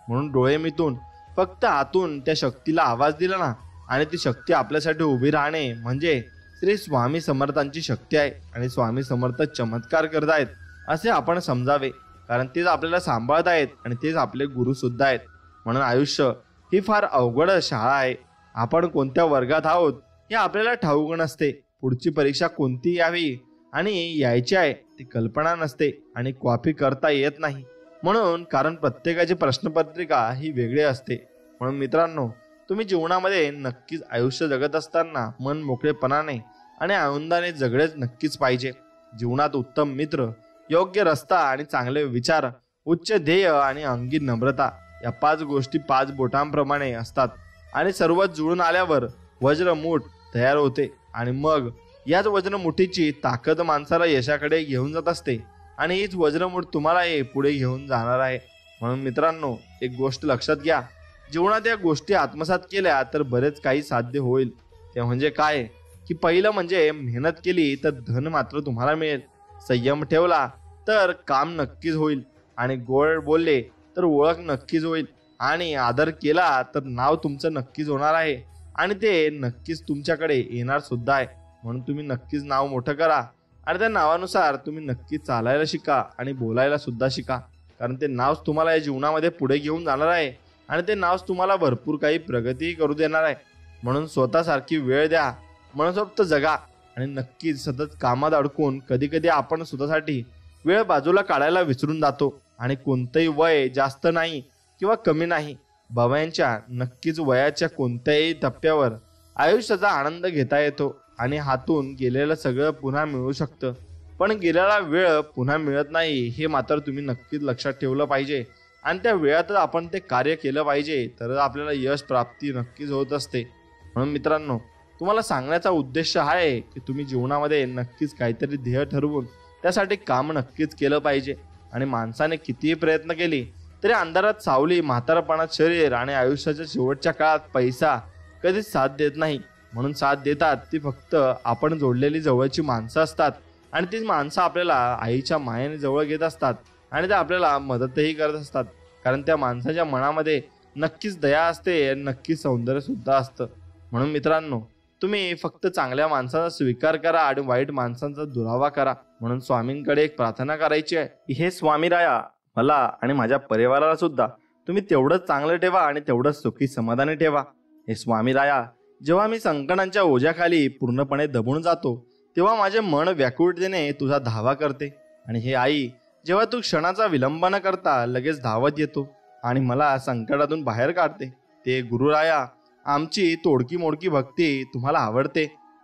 म्हणून डोळे मिटून फक्त आतून त्या शक्तीला आवाज दिला ना आणि ती शक्ती आपल्यासाठी उभी राहणे म्हणजे श्री स्वामी समर्थांची शक्ती आहे आणि स्वामी समर्थ चमत्कार करत आहेत असे आपण समजावे, कारण तेच आपल्याला सांभाळत आहेत आणि तेच आपले गुरु सुद्धा आहेत. म्हणून आयुष्य ही फार अवघड शाळा आहे. आपण कोणत्या वर्गात आहोत हे आपल्याला ठाऊक नसते, पुढची परीक्षा कोणती यावी आणि यायची आहे ती कल्पना नसते आणि कॉपी करता येत नाही. म्हणून कारण प्रत्येकाची प्रश्नपत्रिका ही वेगळी असते. म्हणून मित्रांनो, तुम्ही जीवनामध्ये नक्कीच आयुष्य जगत असताना मन मोकळेपणाने आणि आनंदाने जगणेच नक्कीच पाहिजे. जीवनात उत्तम मित्र योग्य रस्ता आणि चांगले विचार, उच्च ध्येय आणि अंगी नम्रता या 5 गोष्टी 5 बोटांप्रमाणे असतात आणि सर्व जुळून आल्यावर वज्रमूठ तयार होते आणि मग याच वज्रमुठीची ताकद माणसाला यशाकडे घेऊन जात असते आणि हीच वज्रमूठ तुम्हाला पुढे घेऊन जाणार आहे. म्हणून मित्रांनो, एक गोष्ट लक्षात घ्या, जीवनात या गोष्टी आत्मसात केल्या तर बरेच काही साध्य होईल. ते म्हणजे काय की पहिलं म्हणजे मेहनत केली तर धन मात्र तुम्हाला मिळेल, संयम ठेवला तर काम नक्कीच होईल आणि गोड बोलले तर ओळख नक्कीच होईल आणि आदर केला तर नाव तुमचं नक्कीच होणार आहे आणि ते नक्कीच तुमच्याकडे येणार सुद्धा आहे. म्हणून तुम्ही नक्कीच नाव मोठं करा आणि त्या नावानुसार तुम्ही नक्कीच चालायला शिका आणि बोलायला सुद्धा शिका, कारण ते नावच तुम्हाला या जीवनामध्ये पुढे घेऊन जाणार आहे आणि ते नावच तुम्हाला भरपूर काही प्रगती करू देणार आहे. म्हणून स्वतःसारखी वेळ द्या, मनसोक्त जगा आणि नक्कीच सतत कामात अडकून कधी कधी आपण स्वतःसाठी वेळ बाजूला काढायला विसरून जातो आणि कोणतंही वय जास्त नाही किंवा कमी नाही. बाबांच्या नक्कीच वयाच्या कोणत्याही टप्प्यावर आयुष्याचा आनंद घेता येतो आणि हातून गेलेलं सगळं पुन्हा मिळू शकतं, पण गेलेला वेळ पुन्हा मिळत नाही हे मात्र तुम्ही नक्कीच लक्षात ठेवलं पाहिजे आणि त्या वेळातच आपण ते कार्य केलं पाहिजे, तर आपल्याला यश प्राप्ती नक्कीच होत असते. म्हणून मित्रांनो, तुम्हाला सांगण्याचा उद्देश आहे की तुम्ही जीवनामध्ये नक्कीच काहीतरी ध्येय ठरवून त्यासाठी काम नक्कीच केलं पाहिजे आणि माणसाने कितीही प्रयत्न केले तरी अंधारात सावली, म्हातारपणात शरीर आणि आयुष्याच्या शेवटच्या काळात पैसा कधीच साथ देत नाही. म्हणून साथ देतात ती फक्त आपण जोडलेली जवळची माणसं असतात आणि तीच माणसं आपल्याला आईच्या मायेने जवळ घेत असतात आणि ते आपल्याला मदतही करत असतात, कारण त्या माणसाच्या मनामध्ये नक्कीच दया असते, नक्कीच सौंदर्य सुद्धा असतं. म्हणून मित्रांनो, तुम्ही फक्त चांगल्या माणसाचा स्वीकार करा आणि वाईट माणसांचा दुरावा करा. म्हणून स्वामींकडे एक प्रार्थना करायची आहे, हे स्वामी राया, मला आणि माझ्या परिवाराला सुद्धा तुम्ही तेवढंच चांगलं ठेवा आणि तेवढंच सुखी समाधानी ठेवा. हे स्वामी राया, जेव्हा मी संकटांच्या ओझ्याखाली पूर्णपणे दबून जातो तेव्हा माझे मन व्याकुळतेने तुझा धावा करते आणि हे आई, जेव्हा तू क्षणाचा विलंब न करता लगेच धावत येतो आणि मला संकटातून बाहेर काढते. ते गुरुराया, आमची तोडकी मोडकी भक्ती तुम्हाला आवडते,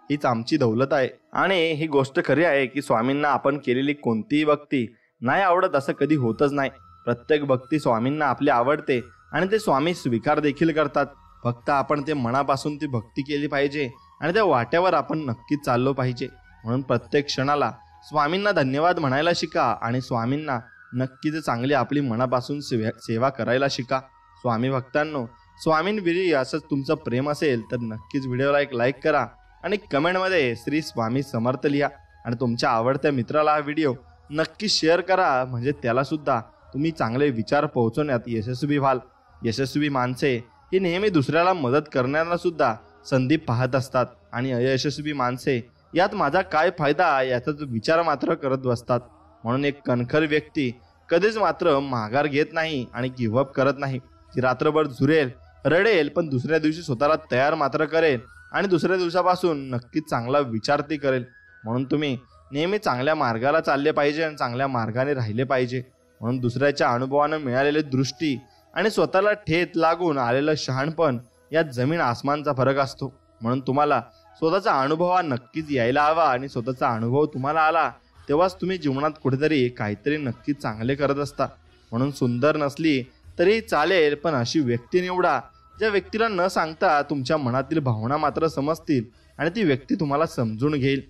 हीच आमची दौलत आहे. आणि ही गोष्ट खरी आहे की स्वामींना आपण केलेली कोणतीही भक्ती नाही आवडत असं कधी होतच नाही. प्रत्येक भक्ती स्वामींना आपली आवडते आणि ते स्वामी स्वीकार देखील करतात. फक्त आपण ते मनापासून ती भक्ती केली पाहिजे आणि त्या वाट्यावर आपण नक्कीच चाललो पाहिजे. म्हणून प्रत्येक क्षणाला स्वामींना धन्यवाद म्हणायला शिका आणि स्वामींना नक्कीच चांगली आपली मनापासून सेवा करायला शिका. स्वामी भक्तांनो, स्वामींविषयी असंच तुमचं प्रेम असेल तर नक्कीच व्हिडिओला एक लाईक करा आणि कमेंटमध्ये श्री स्वामी समर्थ लिहा आणि तुमच्या आवडत्या मित्राला हा व्हिडिओ नक्की शेअर करा, म्हणजे त्याला सुद्धा तुम्ही चांगले विचार पोहोचवण्यात यशस्वी व्हाल. यशस्वी माणसे ही नेहमी दुसऱ्याला मदत करण्याला सुद्धा संधी पाहत असतात आणि अयशस्वी माणसे यात माझा काय फायदा याचाच विचार मात्र करत बसतात. म्हणून एक कणखर व्यक्ती कधीच मात्र माघार घेत नाही आणि गिव्हअप करत नाही. ती रात्रभर झुरेल, रडेल, पण दुसऱ्या दिवशी स्वतःला तयार मात्र करेल आणि दुसऱ्या दिवसापासून नक्कीच चांगला विचार ती करेल. म्हणून तुम्ही नेहमी चांगल्या मार्गाला चालले पाहिजे आणि चांगल्या मार्गाने राहिले पाहिजे. म्हणून दुसऱ्याच्या अनुभवानं मिळालेली दृष्टी आणि स्वतःला ठेच लागून आलेलं शहाणपण यात जमीन आसमानचा फरक असतो. म्हणून तुम्हाला स्वतःचा अनुभव हा नक्कीच यायला हवा आणि स्वतःचा अनुभव तुम्हाला आला तेव्हाच तुम्ही जीवनात कुठेतरी काहीतरी नक्कीच चांगले करत असता. म्हणून सुंदर नसली तरी चालेल, पण अशी व्यक्ती निवडा ज्या व्यक्तीला न सांगता तुमच्या मनातील भावना मात्र समजतील आणि ती व्यक्ती तुम्हाला समजून घेईल.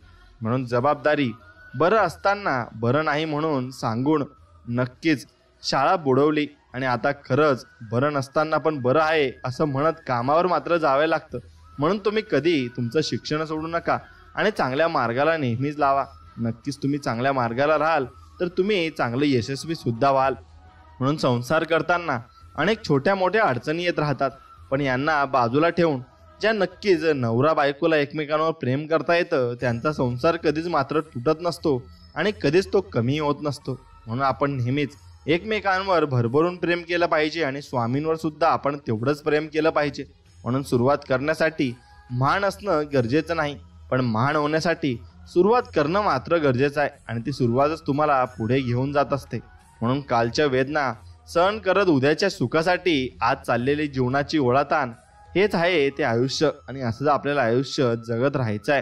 म्हणून जबाबदारी बरं असताना बरं नाही म्हणून सांगून नक्कीच शाळा बुडवली आणि आता खरंच बरं नसताना पण बरं आहे असं म्हणत कामावर मात्र जावे लागतं. म्हणून तुम्ही कधी तुमचं शिक्षण सोडू नका आणि चांगल्या मार्गाला नेहमीच लावा. नक्कीच तुम्ही चांगल्या मार्गाला राहाल तर तुम्ही चांगले यशस्वी सुद्धा व्हाल. म्हणून संसार करताना अनेक छोट्या मोठ्या अडचणी येत राहतात, पण यांना बाजूला ठेवून ज्या नक्कीच नवरा बायकोला एकमेकांवर प्रेम करता येतं त्यांचा संसार कधीच मात्र तुटत नसतो आणि कधीच तो कमी होत नसतो. म्हणून आपण नेहमीच एकमेकांवर भरभरून प्रेम केलं पाहिजे आणि स्वामींवर सुद्धा आपण तेवढंच प्रेम केलं पाहिजे. म्हणून सुरुवात करण्यासाठी महान असणं गरजेचं नाही, पण महान होण्यासाठी सुरुवात करणं मात्र गरजेचं आहे आणि ती सुरुवातच तुम्हाला पुढे घेऊन जात असते. म्हणून कालच्या वेदना सहन करत उद्याच्या सुखासाठी आज चाललेली जीवनाची ओढाताण हेच आहे ते आयुष्य आणि असंच आपल्याला आयुष्य जगत राहायचं आहे.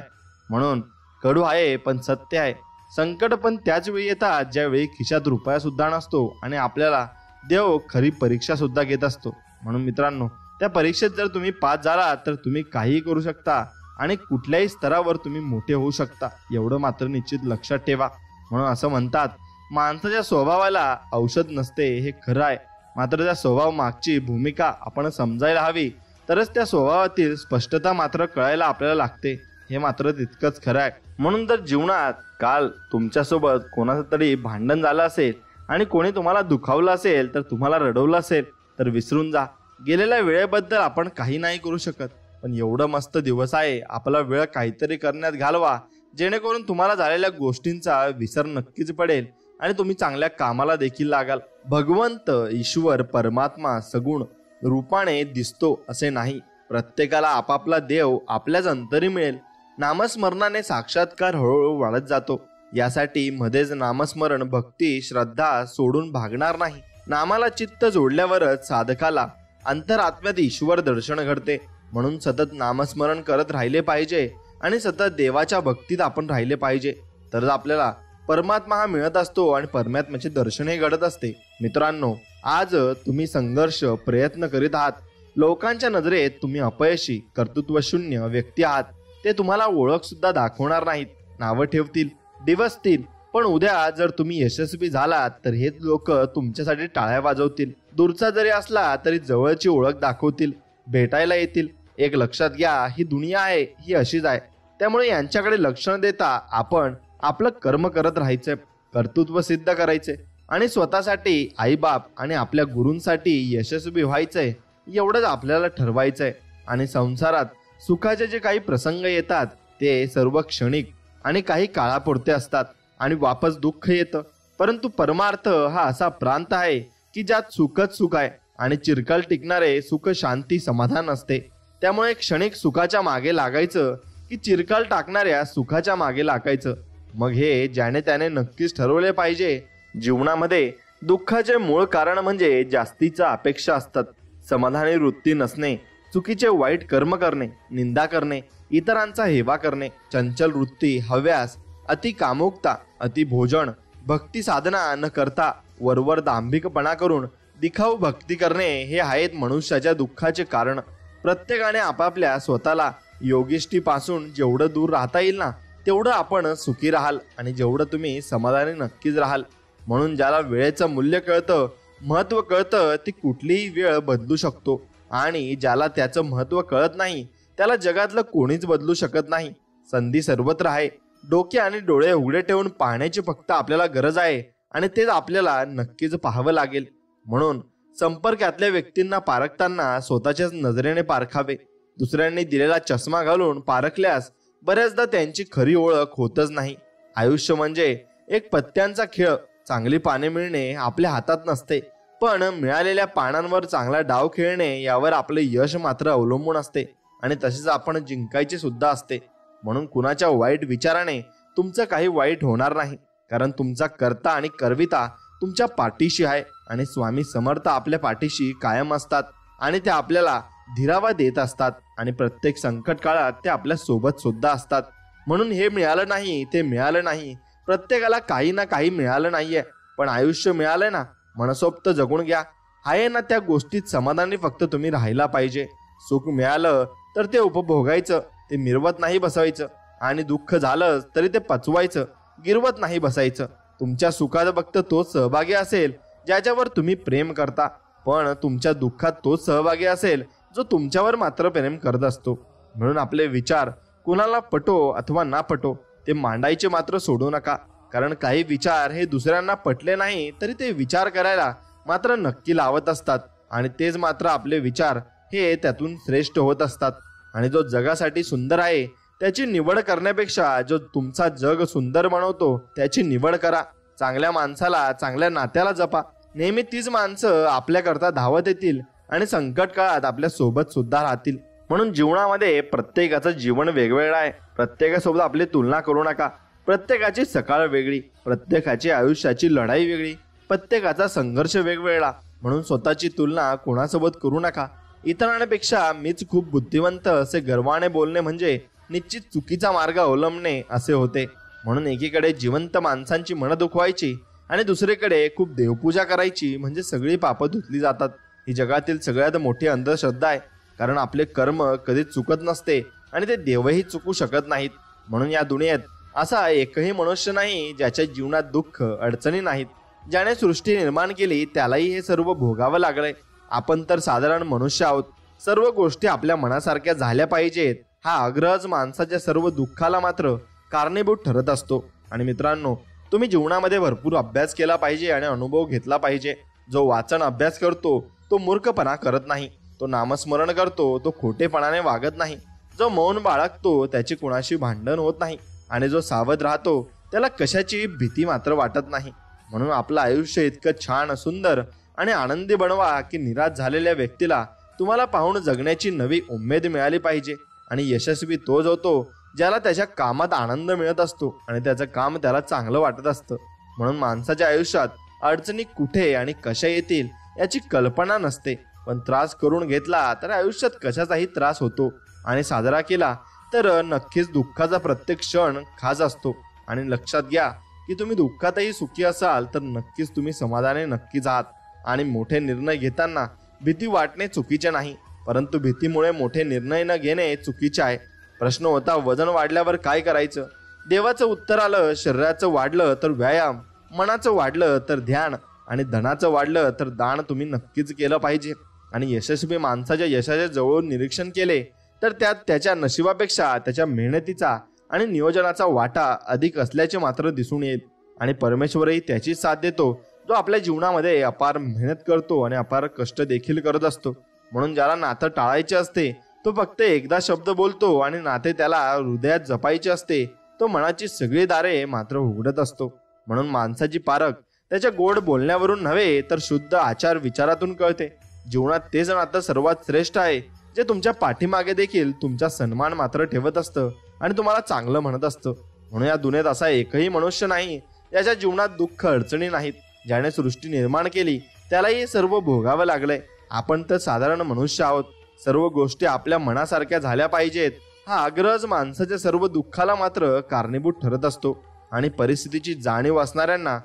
म्हणून कडू आहे पण सत्य आहे. संकट पण त्याच वेळी येतात ज्यावेळी खिशात रुपया सुद्धा नसतो आणि आपल्याला देव खरी परीक्षा सुद्धा घेत असतो. म्हणून मित्रांनो, त्या परीक्षेत जर तुम्ही पास झालात तर तुम्ही काहीही करू शकता आणि कुठल्याही स्तरावर तुम्ही मोठे होऊ शकता, एवढं मात्र निश्चित लक्षात ठेवा. म्हणून असं म्हणतात, माणसाच्या स्वभावाला औषध नसते हे खरं आहे, मात्र त्या स्वभाव मागची भूमिका आपण समजायला हवी, तरच त्या स्वभावातील स्पष्टता मात्र कळायला आपल्याला लागते, हे मात्र तितकंच खरं आहे. म्हणून जर जीवनात काल तुमच्यासोबत कोणाचं तरी भांडण झालं असेल आणि कोणी तुम्हाला दुखावलं असेल, तर तुम्हाला रडवलं असेल, तर विसरून जा. गेलेल्या वेळेबद्दल आपण काही नाही करू शकत, पण एवढं मस्त दिवस आहे, आपला वेळ काहीतरी करण्यात घालवा, जेणेकरून तुम्हाला झालेल्या गोष्टींचा विसर नक्कीच पडेल आणि तुम्ही चांगल्या कामाला देखील लागाल. भगवंत, ईश्वर, परमात्मा सगुण रूपाने दिसतो असे नाही. प्रत्येकाला आपापला देव आपल्याच अंतरी मिळेल. नामस्मरणाने साक्षात्कार हळूहळू वाढत जातो. यासाठी मध्येच नामस्मरण, भक्ती, श्रद्धा सोडून भागणार नाही. नामाला चित्त जोडल्यावरच साधकाला अंतरात्म्यात ईश्वर दर्शन घडते. म्हणून सतत नामस्मरण करत राहिले पाहिजे आणि सतत देवाच्या भक्तीत आपण राहिले पाहिजे, तरच आपल्याला परमात्मा हा मिळत असतो आणि परमात्म्याचे दर्शनही घडत असते. मित्रांनो, आज तुम्ही संघर्ष, प्रयत्न करीत आहात. लोकांच्या नजरेत तुम्ही अपयशी, कर्तृत्वशून्य व्यक्ती आहात. ते तुम्हाला ओळख सुद्धा दाखवणार नाहीत, नावं ठेवतील, डिवसतील. पण उद्या जर तुम्ही यशस्वी झालात तर हेच लोक तुमच्यासाठी टाळ्या वाजवतील. दूरचा जरी असला तरी जवळची ओळख दाखवतील, भेटायला येतील. एक लक्षात घ्या, ही दुनिया आहे, ही अशीच आहे. त्यामुळे यांच्याकडे लक्ष न देता आपण आपलं कर्म करत राहायचंय, कर्तृत्व सिद्ध करायचे आणि स्वतःसाठी, आईबाप आणि आपल्या गुरूंसाठी यशस्वी व्हायचंय, एवढंच आपल्याला ठरवायचंय. आणि संसारात सुखाचे जे काही प्रसंग येतात ते सर्व क्षणिक आणि काही काळापुरते असतात आणि वापस दुःख येतं. परंतु परमार्थ हा असा प्रांत आहे की ज्यात सुखच सुख आहे आणि चिरकाल टिकणारे सुख, शांती, समाधान असते. त्यामुळे क्षणिक सुखाच्या मागे लागायचं की चिरकाल टाकणाऱ्या सुखाच्या मागे लागायचं, मग हे ज्याने त्याने नक्कीच ठरवले पाहिजे. जीवनामध्ये दुःखाचे मूळ कारण म्हणजे जास्तीच्या अपेक्षा असतात, समाधानी वृत्ती नसणे, चुकीचे वाईट कर्म करणे, निंदा करणे, इतरांचा हेवा करणे, चंचल वृत्ती, हव्यास, अति कामुकता, अति भोजन, भक्ती साधना न करता वरवर दांभिकपणा करून दिखाऊ भक्ती करणे, हे आहेत मनुष्याच्या दुःखाचे कारण. प्रत्येकाने आपापल्या स्वतःला योगिष्टीपासून जेवढं दूर राहता येईल ना, तेवढं आपण सुखी राहाल आणि जेवढं तुम्ही समाधानी नक्कीच राहाल. म्हणून ज्याला वेळेचं मूल्य कळतं, महत्त्व कळतं, ती कुठलीही वेळ बदलू शकतो आणि ज्याला त्याचं महत्त्व कळत नाही त्याला जगातलं कोणीच बदलू शकत नाही. संधी सर्वत्र आहे, डोके आणि डोळे उघडे ठेवून पाहण्याची फक्त आपल्याला गरज आहे आणि तेच आपल्याला नक्कीच पाहावं लागेल. म्हणून संपर्कातल्या व्यक्तींना पारखताना स्वतःच्याच नजरेने पारखावे. दुसऱ्यांनी दिलेला चष्मा घालून पारखल्यास बऱ्याचदा त्यांची खरी ओळख होतच नाही. आयुष्य म्हणजे एक पत्त्यांचा खेळ. चांगली पाने मिळणे आपल्या हातात नसते, पण मिळालेल्या पानांवर चांगला डाव खेळणे यावर आपले यश मात्र अवलंबून असते आणि तसेच आपण जिंकायचे सुद्धा असते. म्हणून कुणाच्या वाईट विचाराने तुमचं काही वाईट होणार नाही, कारण तुमचा कर्ता आणि करविता तुमच्या पाठीशी आहे आणि स्वामी समर्थ आपल्या पाठीशी कायम असतात आणि ते आपल्याला धीरावा देत असतात आणि प्रत्येक संकट काळात ते आपल्या सोबत सुद्धा असतात. म्हणून हे मिळालं नाही, ते मिळालं नाही, प्रत्येकाला काही ना काही मिळालं नाहीये, पण आयुष्य मिळालंय ना, मनसोक्त जगून घ्या. आहे ना त्या गोष्टीत समाधानी फक्त तुम्ही राहायला पाहिजे. सुख मिळालं तर ते उपभोगायचं, ते मिरवत नाही बसायचं आणि दुःख झालं तरी ते पचवायचं, गिरवत नाही बसायचं. तुमच्या सुखात फक्त तोच सहभागी असेल ज्याच्यावर तुम्ही प्रेम करता, पण तुमच्या दुःखात तोच सहभागी असेल जो तुमच्यावर मात्र प्रेम करत असतो. म्हणून आपले विचार कुणाला पटो अथवा ना पटो ते मांडायचे मात्र सोडू नका, कारण काही विचार हे दुसऱ्यांना पटले नाही तरी ते विचार करायला मात्र नक्की लावत असतात आणि तेच मात्र आपले विचार हे त्यातून श्रेष्ठ होत असतात. आणि जो जगासाठी सुंदर आहे त्याची निवड करण्यापेक्षा जो तुमचा जग सुंदर बनवतो त्याची निवड करा. चांगल्या माणसाला, चांगल्या नात्याला जपा. नेहमी तीच माणसं आपल्याकरता धावत येतील आणि संकट काळात आपल्या सोबत सुद्धा राहतील. म्हणून जीवनामध्ये प्रत्येकाचं जीवन वेगवेगळं आहे. प्रत्येकासोबत आपली तुलना करू नका. प्रत्येकाची सकाळ वेगळी, प्रत्येकाची आयुष्याची लढाई वेगळी, प्रत्येकाचा संघर्ष वेगवेगळा. म्हणून स्वतःची तुलना कोणासोबत करू नका. इतरांपेक्षा मीच खूप बुद्धिवंत असे गर्वाने बोलणे म्हणजे निश्चित चुकीचा मार्ग अवलंबणे असे होते. म्हणून एकीकडे जिवंत माणसांची मनं दुखवायची आणि दुसरीकडे खूप देवपूजा करायची म्हणजे सगळी पापं धुतली जातात. ही जगातील सगळ्यात मोठी अंधश्रद्धा आहे. कारण आपले कर्म कधीच चुकत नसते आणि ते देवही चुकू शकत नाहीत. म्हणून या दुनियेत असा एकही मनुष्य नाही ज्याच्या जीवनात दुःख अडचणी नाहीत. ज्याने सृष्टी निर्माण केली त्यालाही हे सर्व भोगावं लागलंय. आपण तर साधारण मनुष्य आहोत. सर्व गोष्टी आपल्या मनासारख्या झाल्या पाहिजेत हा आग्रहच माणसाच्या सर्व दुःखाला मात्र कारणीभूत ठरत असतो. आणि मित्रांनो, तुम्ही जीवनामध्ये भरपूर अभ्यास केला पाहिजे आणि अनुभव घेतला पाहिजे. जो वाचन अभ्यास करतो तो मूर्खपणा करत नाही. तो नामस्मरण करतो तो खोटेपणाने वागत नाही. जो मौन बाळगतो त्याची कुणाशी भांडण होत नाही. आणि जो सावध राहतो त्याला कशाची भीती मात्र वाटत नाही. म्हणून आपलं आयुष्य इतकं छान, सुंदर आणि आनंदी बनवा की निराश झालेल्या व्यक्तीला तुम्हाला पाहून जगण्याची नवी उमेद मिळाली पाहिजे. आणि यशस्वी तोच होतो ज्याला त्याच्या कामात आनंद मिळत असतो आणि त्याचं काम त्याला चांगलं वाटत असतं. म्हणून माणसाच्या आयुष्यात अडचणी कुठे आणि कशा येतील याची कल्पना नसते. पण त्रास करून घेतला तर आयुष्यात कशाचाही त्रास होतो आणि साजरा केला तर नक्कीच दुःखाचा प्रत्येक क्षण खास असतो. आणि लक्षात घ्या की तुम्ही दुःखातही सुखी असाल तर नक्कीच तुम्ही समाधानी नक्कीच आहात. आणि मोठे निर्णय घेताना भीती वाटणे चुकीचे नाही, परंतु भीतीमुळे मोठे निर्णय न घेणे चुकीचे आहे. प्रश्न होता वजन वाढल्यावर काय करायचं. देवाचं उत्तर आलं शरीराचं वाढलं तर व्यायाम, मनाचं वाढलं तर ध्यान आणि धनाचं वाढलं तर दान तुम्ही नक्कीच केलं पाहिजे. आणि यशस्वी माणसाच्या यशाचे जवळून निरीक्षण केले तर त्यात त्याच्या नशिबापेक्षा त्याच्या मेहनतीचा आणि नियोजनाचा वाटा अधिक असल्याचे मात्र दिसून येईल. आणि परमेश्वरही त्याची साथ देतो जो आपल्या जीवनामध्ये अपार मेहनत करतो आणि अपार कष्ट देखील करत असतो. म्हणून ज्याला नातं टाळायचे असते तो फक्त एकदा शब्द बोलतो आणि नाते त्याला हृदयात जपायचे असते तो मनाची सगळी दारे मात्र उघडत असतो. म्हणून माणसाची पारख त्याच्या गोड बोलण्यावरून नव्हे तर शुद्ध आचार विचारातून कळते. जीवनात तेच नातं सर्वात श्रेष्ठ आहे जे तुमच्या पाठीमागे देखील तुमचा सन्मान मात्र ठेवत असतं आणि तुम्हाला चांगलं म्हणत असतं. म्हणून या दुनियेत असा एकही मनुष्य नाही ज्याच्या जीवनात दुःख अडचणी नाहीत. ज्याने सृष्टी निर्माण केली त्यालाही सर्व भोगावं लागलंय. आपण तर साधारण मनुष्य आहोत. सर्व गोष्टी आपल्या मनासारख्या झाल्या पाहिजेत हा आग्रहच माणसाच्या सर्व दुःखाला मात्र कारणीभूत ठरत असतो. आणि परिस्थितीची जाणीव असणाऱ्यांना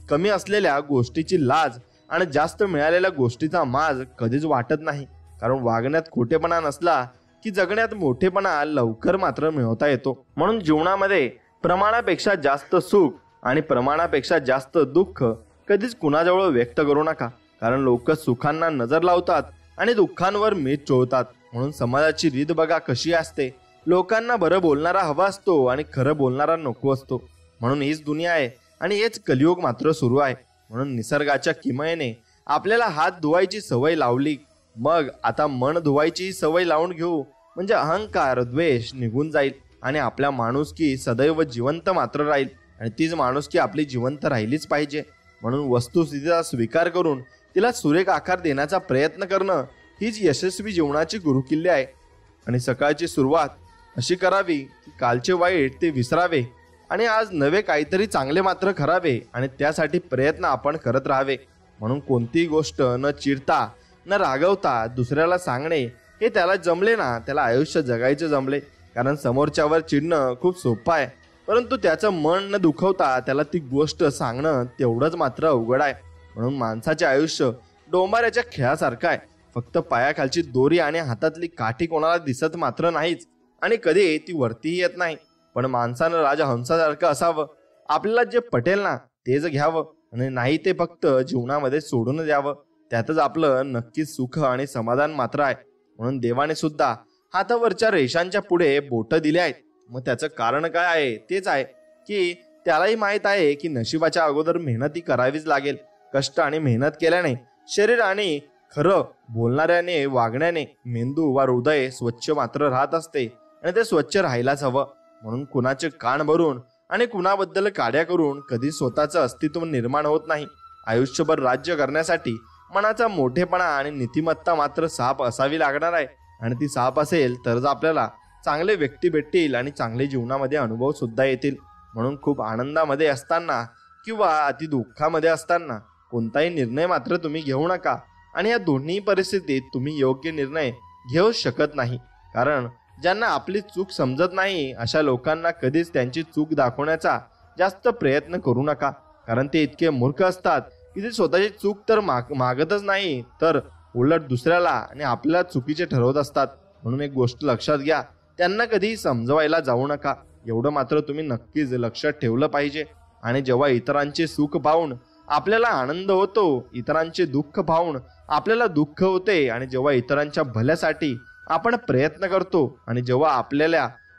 कमी असलेल्या गोष्टीची लाज आणि जास्त मिळालेल्या गोष्टीचा माज कधीच वाटत नाही. कारण वागण्यात खोटेपणा नसला की जगण्यात मोठेपणा लवकर मात्र मिळवता येतो. म्हणून जीवनामध्ये प्रमाणापेक्षा जास्त सुख आणि प्रमाणापेक्षा जास्त दुःख कधीच कुणाजवळ व्यक्त करू नका. कारण लोक सुखांना नजर लावतात आणि दुःखांवर मीठ चोळतात. म्हणून समाजाची रीत बघा कशी असते. लोकांना बरं बोलणारा हवा असतो आणि खरं बोलणारा नको असतो. म्हणून हीच दुनिया आहे आणि हेच कलियुग मात्र सुरू आहे. म्हणून निसर्गाच्या किमयेने आपल्याला हात धुवायची सवय लावली, मग आता मन धुवायची सवय लावून घेऊ म्हणजे अहंकार द्वेष निघून जाईल आणि आपल्या माणुसकी सदैव जिवंत मात्र राहील. आणि तीच माणुसकी आपली जिवंत राहिलीच पाहिजे. म्हणून वस्तुस्थितीचा स्वीकार करून तिला सुरेख आकार देण्याचा प्रयत्न करणं हीच यशस्वी जीवनाची गुरुकिल्ली आहे. आणि सकाळची सुरुवात अशी करावी की कालचे वाईट ते विसरावे आणि आज नवे काहीतरी चांगले मात्र करावे आणि त्यासाठी प्रयत्न आपण करत राहावे. म्हणून कोणतीही गोष्ट न चिडता न रागवता दुसऱ्याला सांगणे हे त्याला जमले ना त्याला आयुष्य जगायचे जमले. कारण समोरच्यावर चिडणं खूप सोपं आहे, परंतु त्याचं मन न दुखवता त्याला ती गोष्ट सांगणं तेवढंच मात्र अवघड आहे. म्हणून माणसाचे आयुष्य डोंबाऱ्याच्या खेळासारखं आहे. फक्त पायाखालची दोरी आणि हातातली काठी कोणाला दिसत मात्र नाहीच आणि कधी ती वरतीही येत नाही. पण माणसानं राजा हंसासारखं असावं. आपल्याला जे पटेल ना तेच घ्यावं आणि नाही ते फक्त जीवनामध्ये सोडून द्यावं. त्यातच आपलं नक्कीच सुख आणि समाधान मात्र आहे. म्हणून देवाने सुद्धा हातावरच्या रेषांच्या पुढे बोट दिले आहेत. मग त्याचं कारण काय आहे तेच आहे की त्यालाही माहीत आहे की नशिबाच्या अगोदर मेहनती करावीच लागेल. कष्ट आणि मेहनत केल्याने शरीर आणि खरं बोलणाऱ्याने वागण्याने मेंदू वा हृदय स्वच्छ मात्र राहत असते आणि ते स्वच्छ राहायलाच हवं. म्हणून कुणाचे कान भरून आणि कुणाबद्दल काड्या करून कधी स्वतःचं अस्तित्व निर्माण होत नाही. आयुष्यभर राज्य करण्यासाठी मनाचा मोठेपणा आणि नीतिमत्ता मात्र साफ असावी लागणार आहे. आणि ती साफ असेल तरच आपल्याला चांगले व्यक्ती भेटतील आणि चांगले जीवनामध्ये अनुभव सुद्धा येतील. म्हणून खूप आनंदामध्ये असताना किंवा अति दुःखामध्ये असताना कोणताही निर्णय मात्र तुम्ही घेऊ नका. आणि या दोन्ही परिस्थितीत तुम्ही योग्य निर्णय घेऊ शकत नाही. कारण ज्यांना आपली चूक समजत नाही अशा लोकांना कधीच त्यांची चूक दाखवण्याचा जास्त प्रयत्न करू नका, कारण ते इतके मूर्ख असतात की ते स्वतःची चूक तर मागतच नाही, तर उलट दुसऱ्याला आणि आपल्याला चुकीचे ठरवत असतात. म्हणून एक गोष्ट लक्षात घ्या, त्यांना कधी समजवायला जाऊ नका. एवढं मात्र तुम्ही नक्कीच लक्षात ठेवलं पाहिजे. आणि जेव्हा इतरांचे सुख पाहून आपल्याला आनंद होतो, इतरांचे दुःख पाहून आपल्याला दुःख होते, आणि जेव्हा इतरांच्या भल्यासाठी आपण प्रयत्न करतो आणि जेव्हा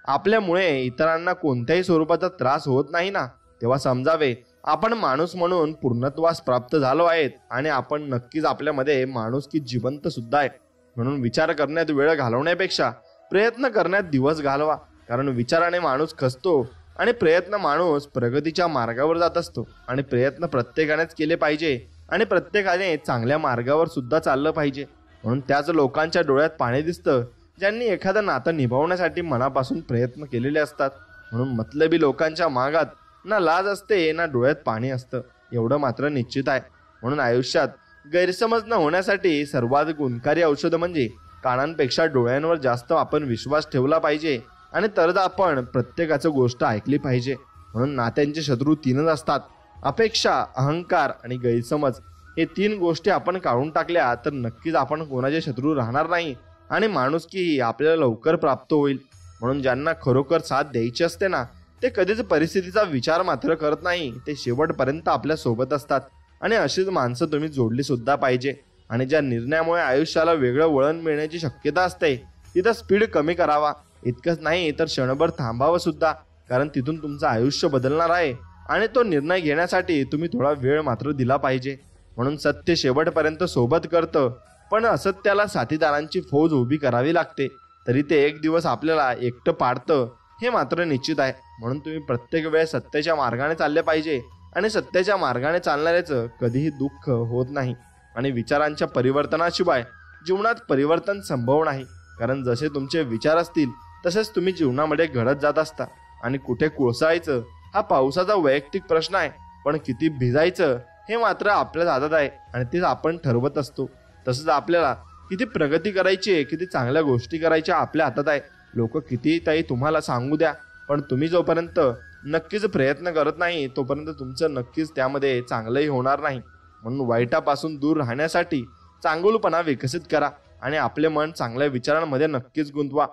आपल्यामुळे इतरांना कोणत्याही स्वरूपाचा त्रास होत नाही ना, तेव्हा समजावे आपण माणूस म्हणून पूर्णत्वास प्राप्त झालो आहेत आणि आपण नक्कीच आपल्यामध्ये माणुसकी जिवंत सुद्धा आहे. म्हणून विचार करण्यात वेळ घालवण्यापेक्षा प्रयत्न करण्यात दिवस घालवा, कारण विचाराने माणूस खचतो आणि प्रयत्न माणूस प्रगतीच्या मार्गावर जात असतो. आणि प्रयत्न प्रत्येकानेच केले पाहिजे आणि प्रत्येकाने चांगल्या मार्गावर सुद्धा चाललं पाहिजे. म्हणून त्याच लोकांच्या डोळ्यात पाणी दिसतं ज्यांनी एखादं नातं निभावण्यासाठी मनापासून प्रयत्न केलेले असतात. म्हणून मतलबी लोकांच्या मागात ना लाज असते ना डोळ्यात पाणी असतं, एवढं मात्र निश्चित आहे. म्हणून आयुष्यात गैरसमज न होण्यासाठी सर्वात गुणकारी औषध म्हणजे कानांपेक्षा डोळ्यांवर जास्त आपण विश्वास ठेवला पाहिजे आणि तरच आपण प्रत्येकाचं गोष्ट ऐकली पाहिजे. म्हणून नात्यांचे शत्रू तीनच असतात: अपेक्षा, अहंकार आणि गैरसमज. हे तीन गोष्टी आपण काढून टाकल्या तर नक्कीच आपण कोणाचे शत्रू राहणार नाही आणि माणुसकी आपल्याला लवकर प्राप्त होईल. म्हणून ज्यांना खरोखर साथ द्यायची असते ना, ते कधीच परिस्थितीचा विचार मात्र करत नाही, ते शेवटपर्यंत आपल्या सोबत असतात. आणि अशीच माणसं तुम्ही जोडली सुद्धा पाहिजे. आणि ज्या निर्णयामुळे आयुष्याला वेगळं वळण मिळण्याची शक्यता असते तिथं स्पीड कमी करावा. इतकंच नाही तर क्षणभर थांबावं सुद्धा, कारण तिथून तुमचं आयुष्य बदलणार आहे आणि तो निर्णय घेण्यासाठी तुम्ही थोडा वेळ मात्र दिला पाहिजे. म्हणून सत्य शेवटपर्यंत सोबत करतं, पण असत्याला साथीदारांची फौज उभी करावी लागते, तरी ते एक दिवस आपल्याला एकटं पाडतं हे मात्र निश्चित आहे. म्हणून तुम्ही प्रत्येक वेळेस सत्याच्या मार्गाने चालले पाहिजे आणि सत्याच्या मार्गाने चालणाऱ्याचं कधीही दुःख होत नाही. आणि विचारांच्या परिवर्तनाशिवाय जीवनात परिवर्तन संभव नाही, कारण जसे तुमचे विचार असतील तसेच तुम्ही जीवनामध्ये घडत जात असता. आणि कुठे कोसळायचं हा पावसाचा वैयक्तिक प्रश्न आहे, पण किती भिजायचं हे मात्र आपल्याच हातात आहे आणि तेच आपण ठरवत असतो. तसंच आपल्याला किती प्रगती करायची आहे, किती चांगल्या गोष्टी करायच्या आपल्या हातात आहे. लोक कितीही ताई तुम्हाला सांगू द्या, पण तुम्ही जोपर्यंत नक्कीच प्रयत्न करत नाही तोपर्यंत तुमचं नक्कीच त्यामध्ये चांगलंही होणार नाही. म्हणून वाईटापासून दूर राहण्यासाठी चांगुलपणा विकसित करा आणि आपले मन चांगल्या विचारांमध्ये नक्कीच गुंतवा.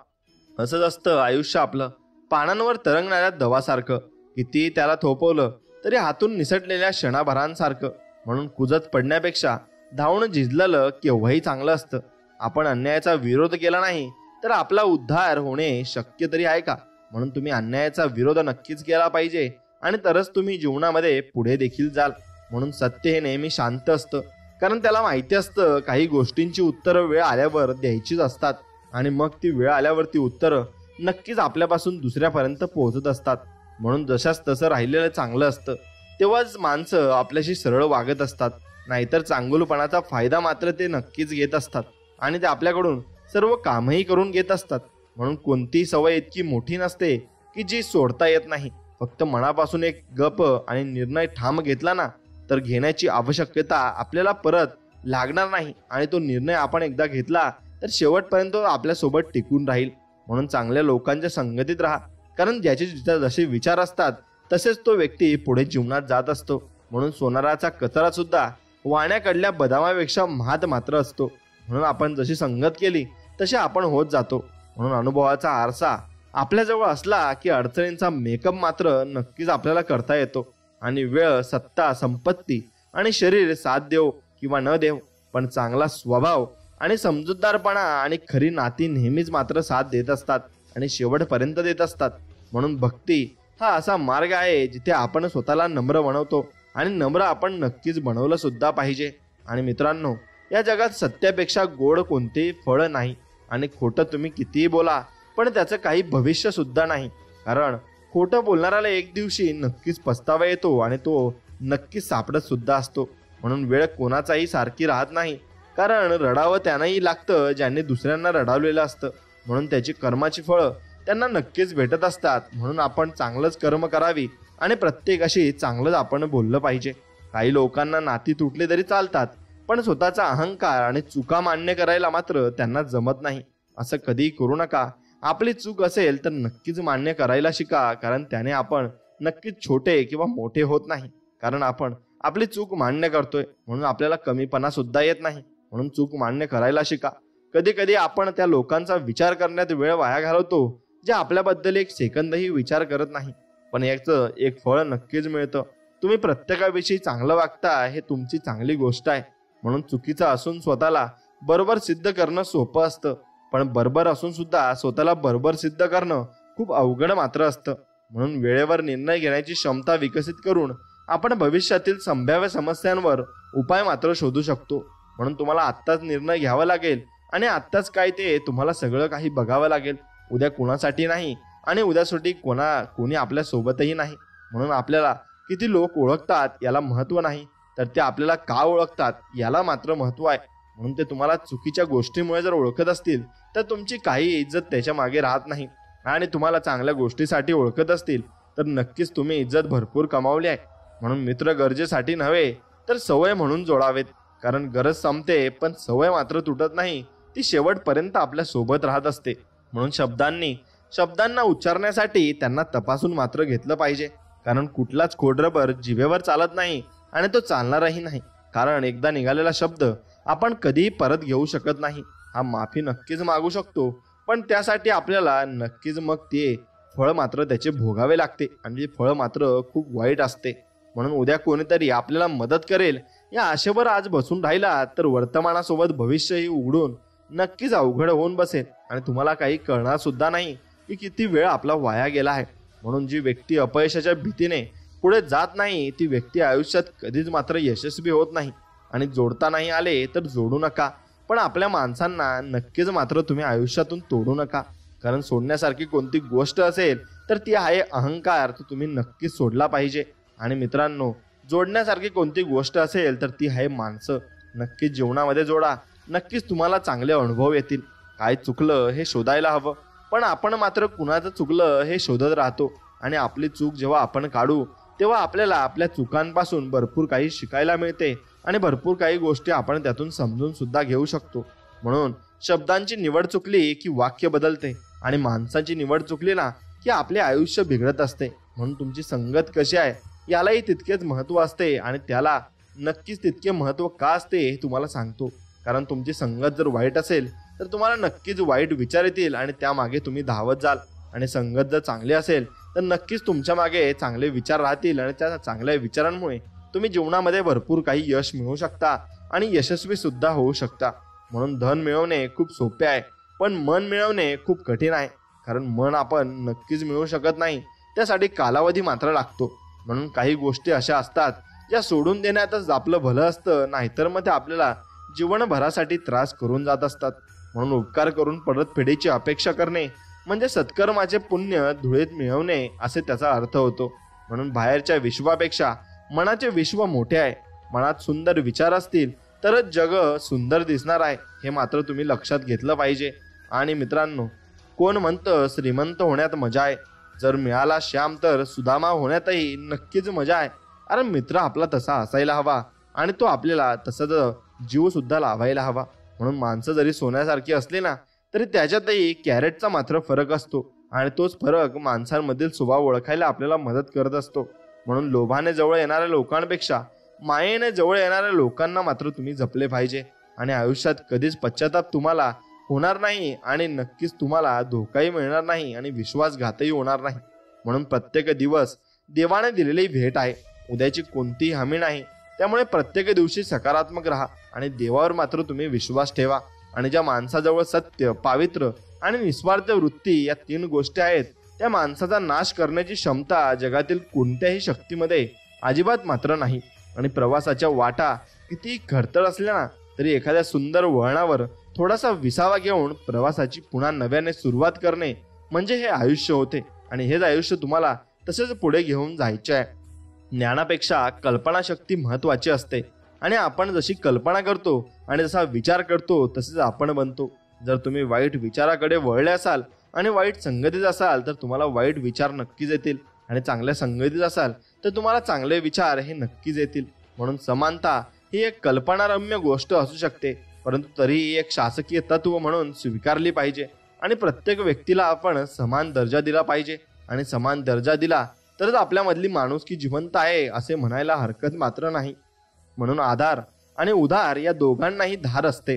असंच असतं आयुष्य आपलं पानांवर तरंगणाऱ्या दवासारखं, किती त्याला थोपवलं तरी हातून निसटलेल्या क्षणाभरांसारखं. म्हणून कुजत पडण्यापेक्षा धावून झिजलेलं केव्हाही चांगलं असतं. आपण अन्यायाचा विरोध केला नाही तर आपला उद्धार होणे शक्य तरी आहे का? म्हणून तुम्ही अन्यायाचा विरोध नक्कीच केला पाहिजे आणि तरच तुम्ही जीवनामध्ये पुढे देखील जाल. म्हणून सत्य हे नेहमी शांत असतं, कारण त्याला माहिती असतं काही गोष्टींची उत्तरं वेळ आल्यावर द्यायचीच असतात आणि मग ती वेळ आल्यावर ती उत्तरं नक्कीच आपल्यापासून दुसऱ्यापर्यंत पोहोचत असतात. म्हणून जशाच तसं राहिलेलं चांगलं असतं, तेव्हाच माणसं आपल्याशी सरळ वागत असतात. नाहीतर चांगुलपणाचा फायदा मात्र ते नक्कीच घेत असतात आणि ते आपल्याकडून सर्व कामही करून घेत असतात. म्हणून कोणतीही सवय इतकी मोठी नसते की जी सोडता येत नाही. फक्त मनापासून एक गप आणि निर्णय ठाम घेतला ना, तर घेण्याची आवश्यकता आपल्याला परत लागणार नाही आणि तो निर्णय आपण एकदा घेतला तर शेवटपर्यंत आपल्यासोबत टिकून राहील. म्हणून चांगल्या लोकांच्या संगतीत राहा, कारण ज्याचे जसे विचार असतात तसेच तो व्यक्ती पुढे जीवनात जात असतो. म्हणून सोनाराचा कचरा सुद्धा वाण्याकडल्या बदामापेक्षा महात मात्र असतो. म्हणून आपण जशी संगत केली तसे आपण होत जातो. म्हणून अनुभवाचा आरसा आपल्याजवळ असला की अडचणींचा मेकअप मात्र नक्कीच आपल्याला करता येतो. आणि वेळ, सत्ता, संपत्ती आणि शरीर साथ देव किंवा न देव, पण चांगला स्वभाव आणि समजूतदारपणा आणि खरी नाती नेहमीच मात्र साथ देत असतात आणि शेवटपर्यंत देत असतात. म्हणून भक्ती हा असा मार्ग आहे जिथे आपण स्वतःला नम्र बनवतो आणि नम्र आपण नक्कीच बनवलं सुद्धा पाहिजे. आणि मित्रांनो, या जगात सत्यापेक्षा गोड कोणतेही फळ नाही आणि खोटं तुम्ही कितीही बोला पण त्याचं काही भविष्य सुद्धा नाही, कारण खोटं बोलणाऱ्याला एक दिवशी नक्कीच पस्तावा येतो आणि तो नक्कीच सापडत सुद्धा असतो. म्हणून वेळ कोणाचाही सारखी राहत नाही, कारण रडावं त्यांनाही लागतं ज्यांनी दुसऱ्यांना रडावलेलं असतं. म्हणून त्याची कर्माची फळं त्यांना नक्कीच भेटत असतात. म्हणून आपण चांगलंच कर्म करावी आणि प्रत्येकाशी चांगलंच आपण बोललं पाहिजे. काही लोकांना नाती तुटले तरी चालतात, पण स्वतःचा अहंकार आणि चुका मान्य करायला मात्र त्यांना जमत नाही. असं कधीही करू नका. आपली चूक असेल तर नक्कीच मान्य करायला शिका, कारण त्याने आपण नक्कीच छोटे किंवा मोठे होत नाही. कारण आपण आपली चूक मान्य करतोय म्हणून आपल्याला कमीपणा सुद्धा येत नाही. म्हणून चूक मान्य करायला शिका. कधी कधी आपण त्या लोकांचा विचार करण्यात वेळ वाया घालवतो जे आपल्याबद्दल एक सेकंदही विचार करत नाही, पण याचं एक फळ नक्कीच मिळतं. तुम्ही प्रत्येकाविषयी चांगलं वागता हे तुमची चांगली गोष्ट आहे. म्हणून चुकीचं असून स्वतःला बरोबर सिद्ध करणं सोपं असतं, पण बरोबर असून सुद्धा स्वतःला बरोबर सिद्ध करणं खूप अवघड मात्र असतं. म्हणून वेळेवर निर्णय घेण्याची क्षमता विकसित करून आपण भविष्यातील संभाव्य समस्यांवर उपाय मात्र शोधू शकतो. म्हणून तुम्हाला आत्ताच निर्णय घ्यावा लागेल आणि आत्ताच काय ते तुम्हाला सगळं काही बघावं लागेल. उद्या कुणासाठी नाही आणि उद्यासाठी कोणी आपल्या सोबतही नाही. म्हणून आपल्याला किती लोक ओळखतात याला महत्त्व नाही, तर ते आपल्याला का ओळखतात याला मात्र महत्त्व आहे. म्हणून ते तुम्हाला चुकीच्या गोष्टीमुळे जर ओळखत असतील तर तुमची काही इज्जत त्याच्या मागे राहत नाही, आणि तुम्हाला चांगल्या गोष्टीसाठी ओळखत असतील तर नक्कीच तुम्ही इज्जत भरपूर कमावली आहे. म्हणून मित्र गरजेसाठी नव्हे तर सवय म्हणून जोडावेत, कारण गरज संपते पण सवय मात्र तुटत नाही, ती शेवटपर्यंत आपल्या सोबत राहत असते. म्हणून शब्दांना उच्चारण्यासाठी त्यांना तपासून मात्र घेतलं पाहिजे, कारण कुठलाच खोडरबर जिभेवर चालत नाही आणि तो चालणारही नाही. कारण एकदा निघालेला शब्द आपण कधीही परत घेऊ शकत नाही. हा माफी नक्कीच मागू शकतो, पण त्यासाठी आपल्याला नक्कीच मग ते फळ मात्र त्याचे भोगावे लागते, आणि ते फळ मात्र खूप वाईट असते. म्हणून उद्या कोणीतरी आपल्याला मदत करेल या आशेवर आज बसून राहिला तर वर्तमानासोबत भविष्यही उघडून नक्कीच अवघड होऊन बसेल, आणि तुम्हाला काही कळणार सुद्धा नाही की किती वेळ आपला वाया गेला आहे. म्हणून जी व्यक्ती अपयशाच्या भीतीने पुढे जात नाही ती व्यक्ती आयुष्यात कधीच मात्र यशस्वी होत नाही. आणि जोडता नाही आले तर जोडू नका, पण आपल्या माणसांना नक्कीच मात्र तुम्ही आयुष्यातून तोडू नका. कारण सोडण्यासारखी कोणती गोष्ट असेल तर ती आहे अहंकार, तो तुम्ही नक्कीच सोडला पाहिजे. आणि मित्रांनो, जोडण्यासारखी कोणती गोष्ट असेल तर ती आहे माणसं. नक्कीच जीवनामध्ये जोडा, नक्कीच तुम्हाला चांगले अनुभव येतील. काय चुकलं हे शोधायला हवं, पण आपण मात्र कुणाचं चुकलं हे शोधत राहतो. आणि आपली चूक जेव्हा आपण काढू तेव्हा आपल्याला आपल्या चुकांपासून भरपूर काही शिकायला मिळते, आणि भरपूर काही गोष्टी आपण त्यातून समजून सुद्धा घेऊ शकतो. म्हणून शब्दांची निवड चुकली की वाक्य बदलते, आणि माणसाची निवड चुकली ना की आपले आयुष्य बिघडत असते. म्हणून तुमची संगत कशी आहे यालाही तितकेच महत्त्व असते, आणि त्याला नक्कीच तितके महत्त्व का असते हे तुम्हाला सांगतो. कारण तुमची संगत जर वाईट असेल तर तुम्हाला नक्कीच वाईट विचार येतील आणि त्यामागे तुम्ही धावत जाल. आणि संगत जर चांगली असेल तर नक्कीच तुमच्या मागे चांगले विचार राहतील, आणि त्या चांगल्या विचारांमुळे तुम्ही जीवनामध्ये भरपूर काही यश मिळवू शकता आणि यशस्वी सुद्धा होऊ शकता. म्हणून धन मिळवणे खूप सोपे आहे, पण मन मिळवणे खूप कठीण आहे. कारण मन आपण नक्कीच मिळवू शकत नाही, त्यासाठी कालावधी मात्र लागतो. म्हणून काही गोष्टी अशा असतात ज्या सोडून देण्यातच आपलं भलं असतं, नाहीतर मग ते आपल्याला जीवनभरासाठी त्रास करून जात असतात. म्हणून उपकार करून परतफेडीची अपेक्षा करणे म्हणजे सत्कर्माचे पुण्य धुळीत मिळवणे असे त्याचा अर्थ होतो. म्हणून बाहेरच्या विश्वापेक्षा मनाचे विश्व मोठे आहे. मनात सुंदर विचार असतील तरच जग सुंदर दिसणार आहे, हे मात्र तुम्ही लक्षात घेतलं पाहिजे. आणि मित्रांनो, कोण म्हणतं श्रीमंत होण्यात मजा आहे, जर मिळाला श्याम तर सुदामा होण्यातही नक्कीच मजा आहे. अरे मित्र आपला तसा असायला हवा, आणि तो आपल्याला तसंच जीव सुद्धा लावायला हवा. म्हणून माणसं जरी सोन्यासारखी असली ना तरी त्याच्यातही कॅरेटचा मात्र फरक असतो, आणि तोच फरक माणसांमधील स्वभाव ओळखायला आपल्याला मदत करत असतो. म्हणून लोभाने जवळ येणाऱ्या लोकांपेक्षा मायेने जवळ येणाऱ्या लोकांना मात्र तुम्ही जपले पाहिजे. आणि आयुष्यात कधीच पश्चाताप तुम्हाला होणार नाही, आणि नक्कीच तुम्हाला धोकाही मिळणार नाही आणि विश्वासघातही होणार नाही. म्हणून प्रत्येक दिवस देवाने दिलेली भेट आहे, उद्याची कोणतीही हमी नाही. त्यामुळे प्रत्येक दिवशी सकारात्मक राहा आणि देवावर मात्र तुम्ही विश्वास ठेवा. आणि ज्या माणसाजवळ सत्य, पावित्र्य आणि निस्वार्थ वृत्ती या 3 गोष्टी आहेत, त्या माणसाचा नाश करण्याची क्षमता जगातील कोणत्याही शक्तीमध्ये अजिबात मात्र नाही. आणि प्रवासाच्या वाटा किती खडतर असल्या ना तरी एखाद्या सुंदर वळणावर थोडासा विसावा घेऊन प्रवासाची पुन्हा नव्याने सुरुवात करणे म्हणजे हे आयुष्य होते, आणि हेच आयुष्य तुम्हाला तसेच पुढे घेऊन जायचे आहे. ज्ञानापेक्षा कल्पनाशक्ती महत्त्वाची असते, आणि आपण जशी कल्पना करतो आणि जसा विचार करतो तसेच आपण बनतो. जर तुम्ही वाईट विचाराकडे वळले असाल आणि वाईट संगतीत असाल तर तुम्हाला वाईट विचार नक्कीच येतील, आणि चांगल्या संगतीत असाल तर तुम्हाला चांगले विचार हे नक्कीच येतील. म्हणून समानता ही एक कल्पनारम्य गोष्ट असू शकते, परंतु तरीही एक शासकीय तत्व म्हणून स्वीकारली पाहिजे. आणि प्रत्येक व्यक्तीला आपण समान दर्जा दिला पाहिजे आणि समान दर्जा दिला तरच आपल्यामधली माणुसकी जिवंत आहे असे म्हणायला हरकत मात्र नाही. म्हणून आधार आणि उधार या दोघांनाही धार असते.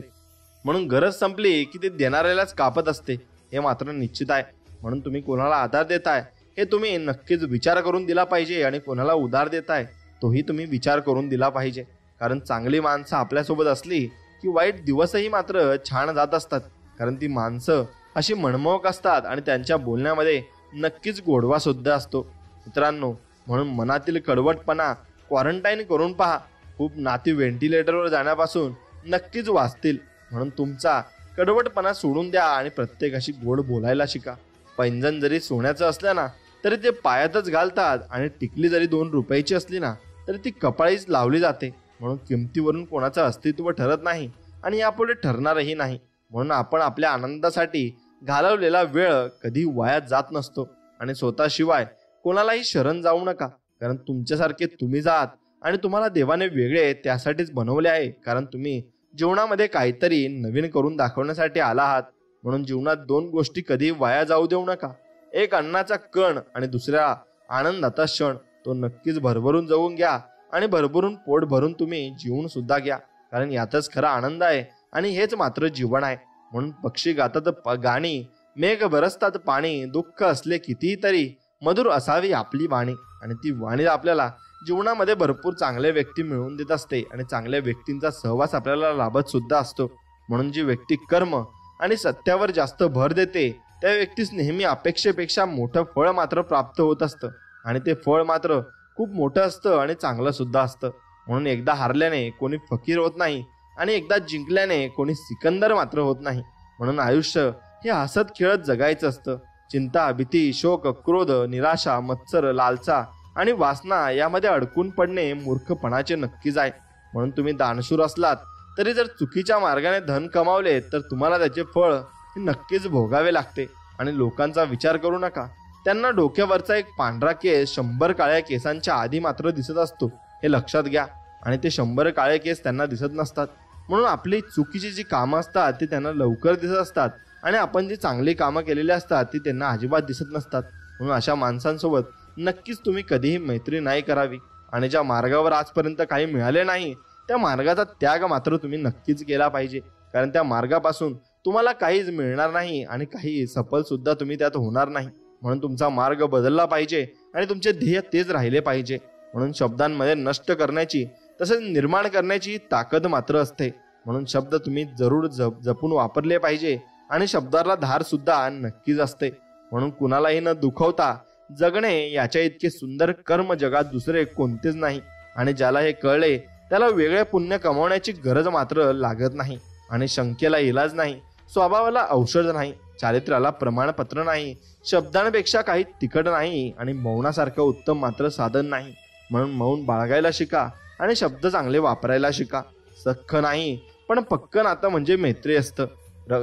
म्हणून गरज संपली की ते देणाऱ्यालाच कापत असते हे मात्र निश्चित आहे. म्हणून तुम्ही कोणाला आधार देताय हे तुम्ही नक्कीच विचार करून दिला पाहिजे आणि कोणाला उधार देताय तोही तुम्ही विचार करून दिला पाहिजे. कारण चांगली माणसं आपल्यासोबत असली की वाईट दिवसही मात्र छान जात असतात. कारण ती माणसं अशी मनमोहक असतात आणि त्यांच्या बोलण्यामध्ये नक्कीच गोडवा सुद्धा असतो. मित्रांनो, म्हणून मनातील कडवटपणा क्वारंटाईन करून पहा. खूप नाती व्हेंटिलेटरवर जाण्यापासून नक्कीच वाचतील. म्हणून तुमचा कडवटपणा सोडून द्या आणि प्रत्येकाशी गोड बोलायला शिका. पैंजण जरी सोन्याचं असलं ना तरी ते पायातच घालतात आणि टिकली जरी 2 रुपयाची असली ना तरी ती कपाळीच लावली जाते. म्हणून किमतीवरून कोणाचं अस्तित्व ठरत नाही आणि यापुढे ठरणारही नाही. म्हणून आपण आपल्या आनंदासाठी घालवलेला वेळ कधी वाया जात नसतो आणि स्वतःशिवाय कोणालाही शरण जाऊ नका. कारण तुमच्यासारखे तुम्ही जात आणि तुम्हाला देवाने वेगळे त्यासाठीच बनवले आहे. कारण तुम्ही जीवनामध्ये काहीतरी नवीन करून दाखवण्यासाठी आला आहात. म्हणून जीवनात 2 गोष्टी कधी वाया जाऊ देऊ नका. एक अन्नाचा कण आणि दुसरा आनंदाचा क्षण. तो नक्कीच भरभरून जगून घ्या आणि भरभरून पोट भरून तुम्ही जीवन सुद्धा घ्या. कारण यातच खरा आनंद आहे आणि हेच मात्र जीवन आहे. म्हणून पक्षी गातात गाणी, मेघ बरसतात पाणी, दुःख असले कितीही तरी मधुर असावी आपली वाणी. आणि ती वाणी आपल्याला जीवनामध्ये भरपूर चांगल्या व्यक्ती मिळवून देत असते आणि चांगल्या व्यक्तींचा सहवास आपल्याला लाभत सुद्धा असतो. म्हणून जी व्यक्ती कर्म आणि सत्यावर जास्त भर देते त्या व्यक्तीस नेहमी अपेक्षेपेक्षा मोठं फळ मात्र प्राप्त होत असतं आणि ते फळ मात्र खूप मोठं असतं आणि चांगलं सुद्धा असतं. म्हणून एकदा हारल्याने कोणी फकीर होत नाही आणि एकदा जिंकल्याने कोणी सिकंदर मात्र होत नाही. म्हणून आयुष्य हे हसत खेळत जगायचं असतं. चिंता, भीती, शोक, क्रोध, निराशा, मत्सर, लालसा आणि वासना यामध्ये अडकून पडणे मूर्खपणाचे नक्कीच आहे. म्हणून तुम्ही दानशूर असलात तरी जर चुकीच्या मार्गाने धन कमावले तर तुम्हाला त्याचे फळ हे नक्कीच भोगावे लागते. आणि लोकांचा विचार करू नका. त्यांना डोक्यावरचा एक पांढरा केस 100 काळ्या केसांच्या आधी मात्र दिसत असतो हे लक्षात घ्या. आणि ते 100 काळे केस त्यांना दिसत नसतात. म्हणून आपली चुकीची जी कामं असतात ती त्यांना लवकर दिसत असतात आणि आपण जी चांगली कामं केलेली असतात ती त्यांना अजिबात दिसत नसतात. म्हणून अशा माणसांसोबत नक्कीच तुम्ही कधीही मैत्री नाही करावी. आणि ज्या मार्गावर आजपर्यंत काही मिळाले नाही त्या मार्गाचा त्याग मात्र तुम्ही नक्कीच केला पाहिजे. कारण त्या मार्गापासून तुम्हाला काहीच मिळणार नाही आणि काही सफल सुद्धा तुम्ही त्यात होणार नाही. म्हणून तुमचा मार्ग बदलला पाहिजे आणि तुमचे ध्येय तेच राहिले पाहिजे. म्हणून शब्दांमध्ये नष्ट करण्याची तसेच निर्माण करण्याची ताकद मात्र असते. म्हणून शब्द तुम्ही जरूर जपून वापरले पाहिजे आणि शब्दाला धार सुद्धा नक्कीच असते. म्हणून कुणालाही न दुखवता जगणे याच्या इतके सुंदर कर्म जगात दुसरे कोणतेच नाही. आणि ज्याला हे कळले त्याला वेगळे पुण्य कमावण्याची गरज मात्र लागत नाही. आणि शंकेला इलाज नाही, स्वभावाला औषध नाही, चारित्र्याला प्रमाणपत्र नाही, शब्दांपेक्षा काही तिखट नाही आणि मौनासारखं उत्तम मात्र साधन नाही. म्हणून मौन बाळगायला शिका आणि शब्द चांगले वापरायला शिका. सख्ख नाही पण पक्क नातं म्हणजे मैत्री असतं.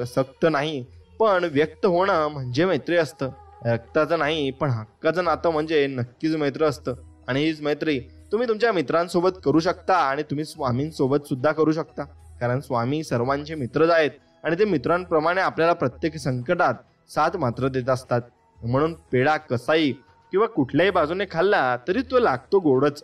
सक्त नाही पण व्यक्त होणं म्हणजे मैत्री असतं. रक्ताचं नाही पण हक्काचं नातं म्हणजे नक्कीच मैत्री असतं. आणि हीच मैत्री तुम्ही तुमच्या मित्रांसोबत करू शकता आणि तुम्ही स्वामींसोबत सुद्धा करू शकता. कारण स्वामी सर्वांचे मित्रच आहेत आणि ते मित्रांप्रमाणे आपल्याला प्रत्येक संकटात साथ मात्र देत असतात. म्हणून पेढा कसाही किंवा कुठल्याही बाजूने खाल्ला तरी तो लागतो गोडच.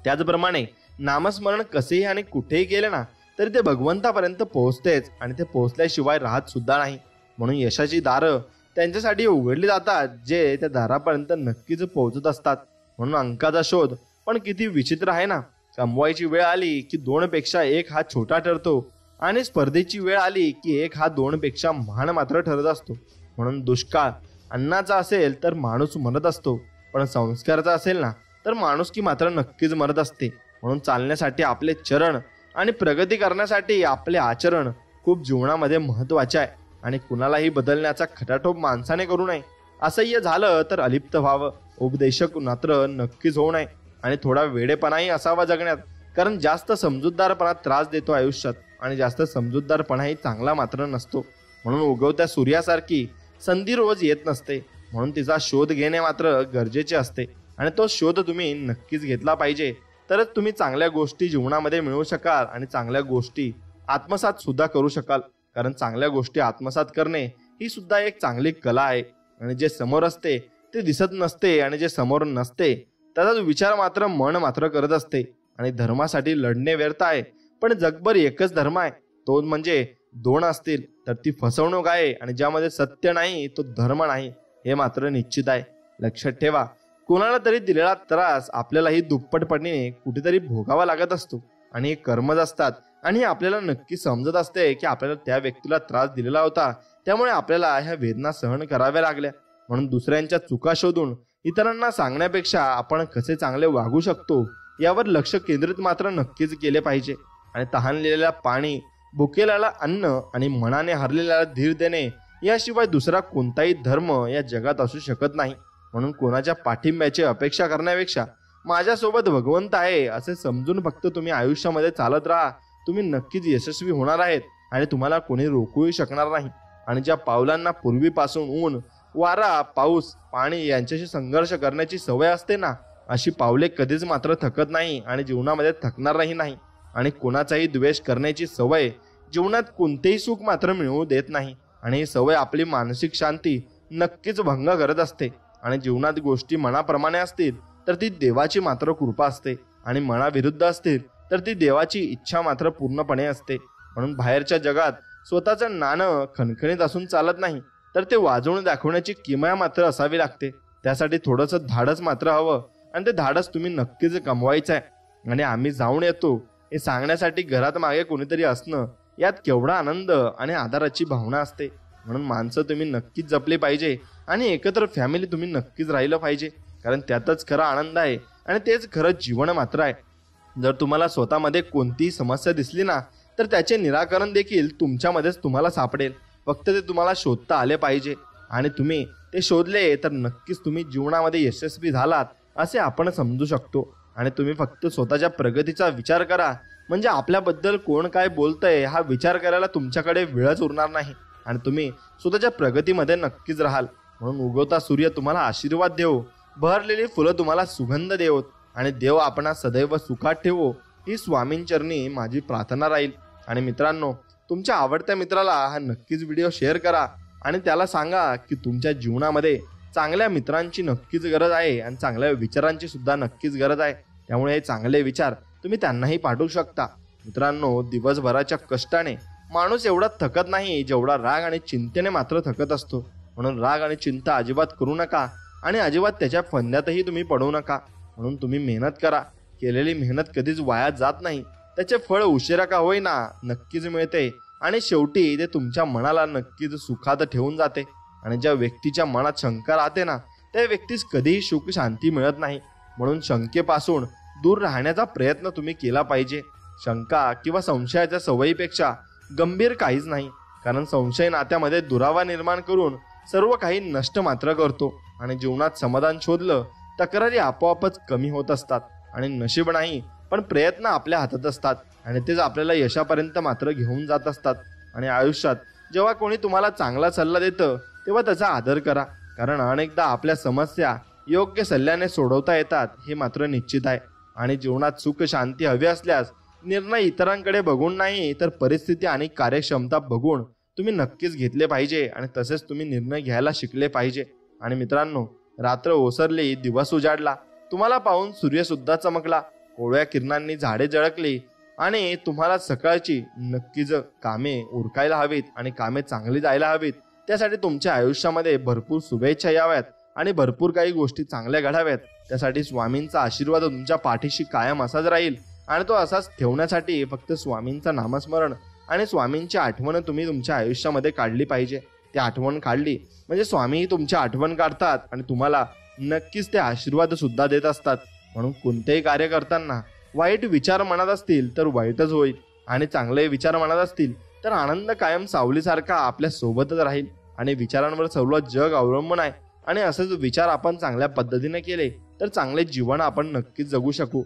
त्याचप्रमाणे नामस्मरण कसेही आणि कुठेही केले ना तरी ते भगवंतापर्यंत पोहोचतेच आणि ते पोहोचल्याशिवाय राहत सुद्धा नाही. म्हणून यशाची दारं त्यांच्यासाठी उघडली जातात जे त्या दारापर्यंत नक्कीच पोहोचत असतात. म्हणून अंकाचा शोध पण किती विचित्र आहे ना. कमवायची वेळ आली की 2 पेक्षा 1 हा छोटा ठरतो आणि स्पर्धेची वेळ आली की 1 हा 2 पेक्षा महान मात्र ठरत असतो. म्हणून दुष्काळ अन्नाचा असेल तर माणूस मरत असतो पण संस्काराचा असेल ना तर माणुसकी मात्र नक्कीच मरत असते. म्हणून चालण्यासाठी आपले चरण आणि प्रगती करण्यासाठी आपले आचरण खूप जीवनामध्ये महत्वाचे आहे. आणि कुणालाही बदलण्याचा खटाटोप माणसाने करू नये. असह्य झालं तर अलिप्त व्हावं. उपदेशक मात्र नक्कीच होऊ नये आणि थोडा वेडेपणाही असावा जगण्यात. कारण जास्त समजूतदारपणा त्रास देतो आयुष्यात आणि जास्त समजूतदारपणाही चांगला मात्र नसतो. म्हणून उगवत्या सूर्यासारखी संधी रोज येत नसते. म्हणून तिचा शोध घेणे मात्र गरजेचे असते आणि तो शोध तुम्ही नक्कीच घेतला पाहिजे. तरच तुम्ही चांगल्या गोष्टी जीवनामध्ये मिळवू शकाल आणि चांगल्या गोष्टी आत्मसात सुद्धा करू शकाल. कारण चांगल्या गोष्टी आत्मसात करणे ही सुद्धा एक चांगली कला आहे. आणि जे समोर असते ते दिसत नसते आणि जे समोर नसते त्याचा विचार मात्र मन मात्र करत असते. आणि धर्मासाठी लढणे व्यर्थ आहे, पण जगभर एकच धर्म आहे, तो म्हणजे दोन असतील तर ती फसवणूक आहे. आणि ज्यामध्ये सत्य नाही तो धर्म नाही, हे मात्र निश्चित आहे. लक्षात ठेवा, कोणाला तरी दिलेला त्रास आपल्यालाही दुप्पटपटीने कुठेतरी भोगावा लागत असतो. आणि हे कर्मच असतात. आणि आपल्याला नक्की समजत असते की आपल्याला त्या व्यक्तीला त्रास दिलेला होता, त्यामुळे आपल्याला ह्या वेदना सहन कराव्या लागल्या. म्हणून दुसऱ्यांच्या चुका शोधून इतरांना सांगण्यापेक्षा आपण कसे चांगले वागू शकतो यावर लक्ष केंद्रित मात्र नक्कीच केले पाहिजे. आणि तहानलेल्याला पाणी, भुकेल्याला अन्न आणि मनाने हरलेल्याला धीर देणे याशिवाय दुसरा कोणताही धर्म या जगात असू शकत नाही. म्हणून कोणाच्या पाठिंब्याची अपेक्षा करण्यापेक्षा माझ्यासोबत भगवंत आहे असे समजून फक्त तुम्ही आयुष्यामध्ये चालत राहा. तुम्ही नक्कीच यशस्वी होणार आहेत आणि तुम्हाला कोणी रोखूही शकणार नाही. आणि ज्या पावलांना पूर्वीपासून ऊन, वारा, पाऊस, पाणी यांच्याशी संघर्ष करण्याची सवय असते ना, अशी पावले कधीच मात्र थकत नाही आणि जीवनामध्ये थकणारही नाही. आणि कोणाचाही द्वेष करण्याची सवय जीवनात कोणतेही सुख मात्र मिळवू देत नाही. आणि ही सवय आपली मानसिक शांती नक्कीच भंग करत असते. आणि जीवनात गोष्टी मनाप्रमाणे असतील तर ती देवाची मात्र कृपा असते, आणि मनाविरुद्ध असतील तर ती देवाची इच्छा मात्र पूर्णपणे असते. म्हणून बाहेरच्या जगात स्वतःचं नाणं खणखणीत असून चालत नाही, तर ते वाजवून दाखवण्याची किमया मात्र असावी लागते. त्यासाठी थोडंसं धाडस मात्र हवं, आणि ते धाडस तुम्ही नक्कीच कमवायचं आहे. आणि आम्ही जाऊन येतो हे सांगण्यासाठी घरात मागे कोणीतरी असणं, यात केवढा आनंद आणि आधाराची भावना असते. म्हणून माणसं तुम्ही नक्कीच जपली पाहिजे आणि एकत्र फॅमिली तुम्ही नक्कीच राहिलं पाहिजे, कारण त्यातच खरा आनंद आहे आणि तेच खरं जीवन मात्र आहे. जर तुम्हाला स्वतःमध्ये कोणतीही समस्या दिसली ना, तर त्याचे निराकरण देखील तुमच्यामध्येच तुम्हाला सापडेल. फक्त ते तुम्हाला शोधता आले पाहिजे, आणि तुम्ही ते शोधले तर नक्कीच तुम्ही जीवनामध्ये यशस्वी झालात असे आपण समजू शकतो. आणि तुम्ही फक्त स्वतःच्या प्रगतीचा विचार करा, म्हणजे आपल्याबद्दल कोण काय बोलतंय हा विचार करायला तुमच्याकडे वेळच उरणार नाही, आणि तुम्ही स्वतःच्या प्रगतीमध्ये नक्कीच राहाल. म्हणून उगवता सूर्य तुम्हाला आशीर्वाद देवो, बहरलेली फुलं तुम्हाला सुगंध देवोत, आणि देव आपणास सदैव सुखात ठेवो, ही स्वामींचरणी माझी प्रार्थना राहील. आणि मित्रांनो, तुमच्या आवडत्या मित्राला हा नक्कीच व्हिडिओ शेअर करा आणि त्याला सांगा की तुमच्या जीवनामध्ये चांगल्या मित्रांची नक्कीच गरज आहे आणि चांगल्या विचारांची सुद्धा नक्कीच गरज आहे. त्यामुळे हे चांगले विचार तुम्ही त्यांनाही पाठवू शकता. मित्रांनो, दिवसभराच्या कष्टाने माणूस एवढा थकत नाही जेवढा राग आणि चिंतेने मात्र थकत असतो. म्हणून राग आणि चिंता अजिबात करू नका आणि अजिबात त्याच्या फंद्यातही तुम्ही पडू नका. म्हणून तुम्ही मेहनत करा. केलेली मेहनत कधीच वाया जात नाही. त्याचे फळ उशिरा का होईना नक्कीच मिळते, आणि शेवटी ते तुमच्या मनाला नक्कीच सुखात ठेवून जाते. आणि ज्या व्यक्तीच्या मनात शंका राहते ना, त्या व्यक्तीस कधीही सुख शांती मिळत नाही. म्हणून शंकेपासून दूर राहण्याचा प्रयत्न तुम्ही केला पाहिजे. शंका किंवा संशयाच्या सवयीपेक्षा गंभीर काहीच नाही, कारण संशय नात्यामध्ये दुरावा निर्माण करून सर्व काही नष्ट मात्र करतो. आणि जीवनात समाधान शोधलं, तक्रारी आपोआपच कमी होत असतात. आणि नशीब नाही पण प्रयत्न आपल्या हातात असतात, आणि तेच आपल्याला यशापर्यंत मात्र घेऊन जात असतात. आणि आयुष्यात जेव्हा कोणी तुम्हाला चांगला सल्ला देतं तेव्हा त्याचा आदर करा, कारण अनेकदा आपल्या समस्या योग्य सल्ल्याने सोडवता येतात हे मात्र निश्चित आहे. आणि जीवनात सुख शांती हवी असल्यास निर्णय इतरांकडे बघून नाही तर परिस्थिती आणि कार्यक्षमता बघून तुम्ही नक्कीच घेतले पाहिजे, आणि तसेच तुम्ही निर्णय घ्यायला शिकले पाहिजे. आणि मित्रांनो, रात्र ओसरली, दिवस उजाडला, तुम्हाला पाहून सूर्य सुद्धा चमकला, कोवळ्या किरणांनी झाडे झळकली, आणि तुम्हाला सकाळची नक्कीच कामे उरकायला हवीत आणि कामे चांगली जायला हवीत. त्यासाठी तुमच्या आयुष्यामध्ये भरपूर शुभेच्छा याव्यात आणि भरपूर काही गोष्टी चांगल्या घडाव्यात. त्यासाठी स्वामींचा आशीर्वाद तुमच्या पाठीशी कायम असाच राहील, आणि तो असाच ठेवण्यासाठी फक्त स्वामींचं नामस्मरण आणि स्वामींची आठवण तुम्ही तुमच्या आयुष्यामध्ये काढली पाहिजे. ती आठवण काढली म्हणजे स्वामीही तुमची आठवण काढतात आणि तुम्हाला नक्कीच ते आशीर्वाद सुद्धा देत असतात. म्हणून कोणतेही कार्य करताना वाईट विचार मनात असतील तर वाईटच होईल, आणि चांगले विचार मनात असतील तर आनंद कायम सावलीसारखा आपल्या सोबतच राहील. आणि विचारांवर सर्व जग अवलंबून आहे, आणि असेच विचार आपण चांगल्या पद्धतीने केले तर चांगले जीवन आपण नक्कीच जगू शकू.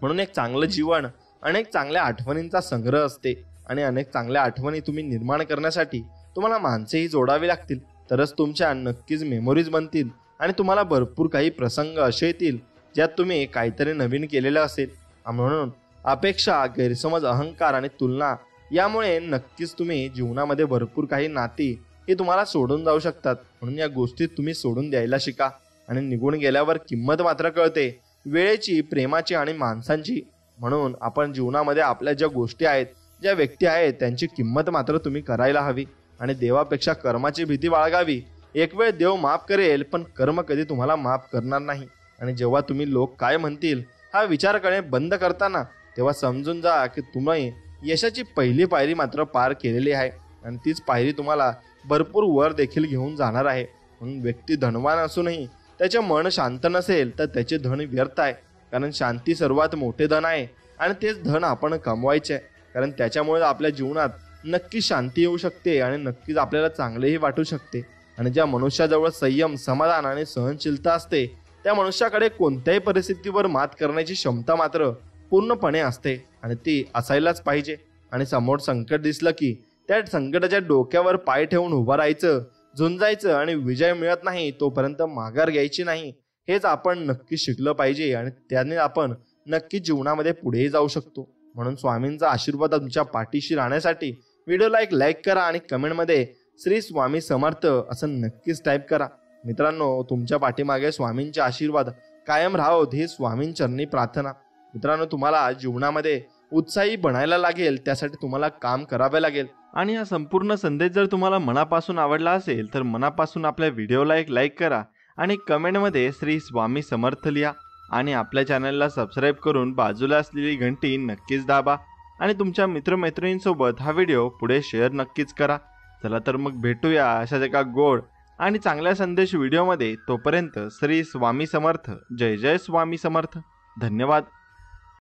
म्हणून एक चांगलं जीवन अनेक चांगल्या आठवणींचा संग्रह असते, आणि अनेक चांगल्या आठवणी तुम्ही निर्माण करण्यासाठी तुम्हाला माणसेही जोडावी लागतील, तरच तुमच्या नक्कीच मेमोरीज बनतील. आणि तुम्हाला भरपूर काही प्रसंग असे येतील ज्यात तुम्ही काहीतरी नवीन केलेलं असेल. म्हणून अपेक्षा, गैरसमज, अहंकार आणि तुलना यामुळे नक्कीच तुम्ही जीवनामध्ये भरपूर काही नाती हे तुम्हाला सोडून जाऊ शकतात. म्हणून या गोष्टी तुम्ही सोडून द्यायला शिका आणि निघून गेल्यावर किंमत मात्र कळते, वेळेची, प्रेमाची आणि माणसांची. म्हणून आपण जीवनामध्ये आपल्या ज्या गोष्टी आहेत, ज्या व्यक्ती आहेत, त्यांची किंमत मात्र तुम्ही करायला हवी आणि देवापेक्षा कर्माची भीती बाळगावी. एक वेळ देव माफ करेल, पण कर्म कधी तुम्हाला माफ करणार नाही. आणि जेव्हा तुम्ही लोक काय म्हणतील हा विचार करणे बंद करताना, तेव्हा समजून जा की तुम्ही यशाची पहिली पायरी मात्र पार केलेली आहे आणि तीच पायरी तुम्हाला भरपूर वर देखील घेऊन जाणार आहे. म्हणून व्यक्ती धनवान असूनही त्याचे मन शांत नसेल तर त्याचे धन व्यर्थ आहे. कारण शांती सर्वात मोठे धन आहे आणि तेच धन आपण कमवायचे आहे. कारण त्याच्यामुळे आपल्या जीवनात नक्की शांती येऊ शकते आणि नक्कीच आपल्याला चांगलेही वाटू शकते. आणि ज्या मनुष्याजवळ संयम, समाधान आणि सहनशीलता असते, त्या मनुष्याकडे कोणत्याही परिस्थितीवर मात करण्याची क्षमता मात्र पूर्णपणे असते आणि ती असायलाच पाहिजे. आणि समोर संकट दिसलं की त्या संकटाच्या डोक्यावर पाय ठेवून उभं राहायचं, झुंजायचं आणि विजय मिळत नाही तोपर्यंत माघार घ्यायची नाही. हेच आपण नक्की शिकलं पाहिजे आणि त्याने आपण नक्की जीवनामध्ये पुढेही जाऊ शकतो. म्हणून स्वामींचा आशीर्वाद तुमच्या पाठीशी राहण्यासाठी व्हिडिओला एक लाईक करा आणि कमेंटमध्ये श्री स्वामी समर्थ असं नक्कीच टाईप करा. मित्रांनो, तुमच्या पाठीमागे स्वामींचे आशीर्वाद कायम राहोत ही स्वामींचरणी प्रार्थना. मित्रांनो, तुम्हाला जीवनामध्ये उत्साही बनायला लागेल, त्यासाठी तुम्हाला काम करावे लागेल. आणि हा संपूर्ण संदेश जर तुम्हाला मनापासून आवडला असेल तर मनापासून आपल्या व्हिडिओला एक लाईक करा आणि कमेंटमध्ये श्री स्वामी समर्थ लिहा आणि आपल्या चॅनलला सबस्क्राईब करून बाजूला असलेली घंटी नक्कीच दाबा आणि तुमच्या मित्रमैत्रिणींसोबत हा व्हिडिओ पुढे शेअर नक्कीच करा. चला तर मग भेटूया अशाच एका गोड आणि चांगल्या संदेश व्हिडिओमध्ये. तोपर्यंत श्री स्वामी समर्थ. जय जय स्वामी समर्थ. धन्यवाद.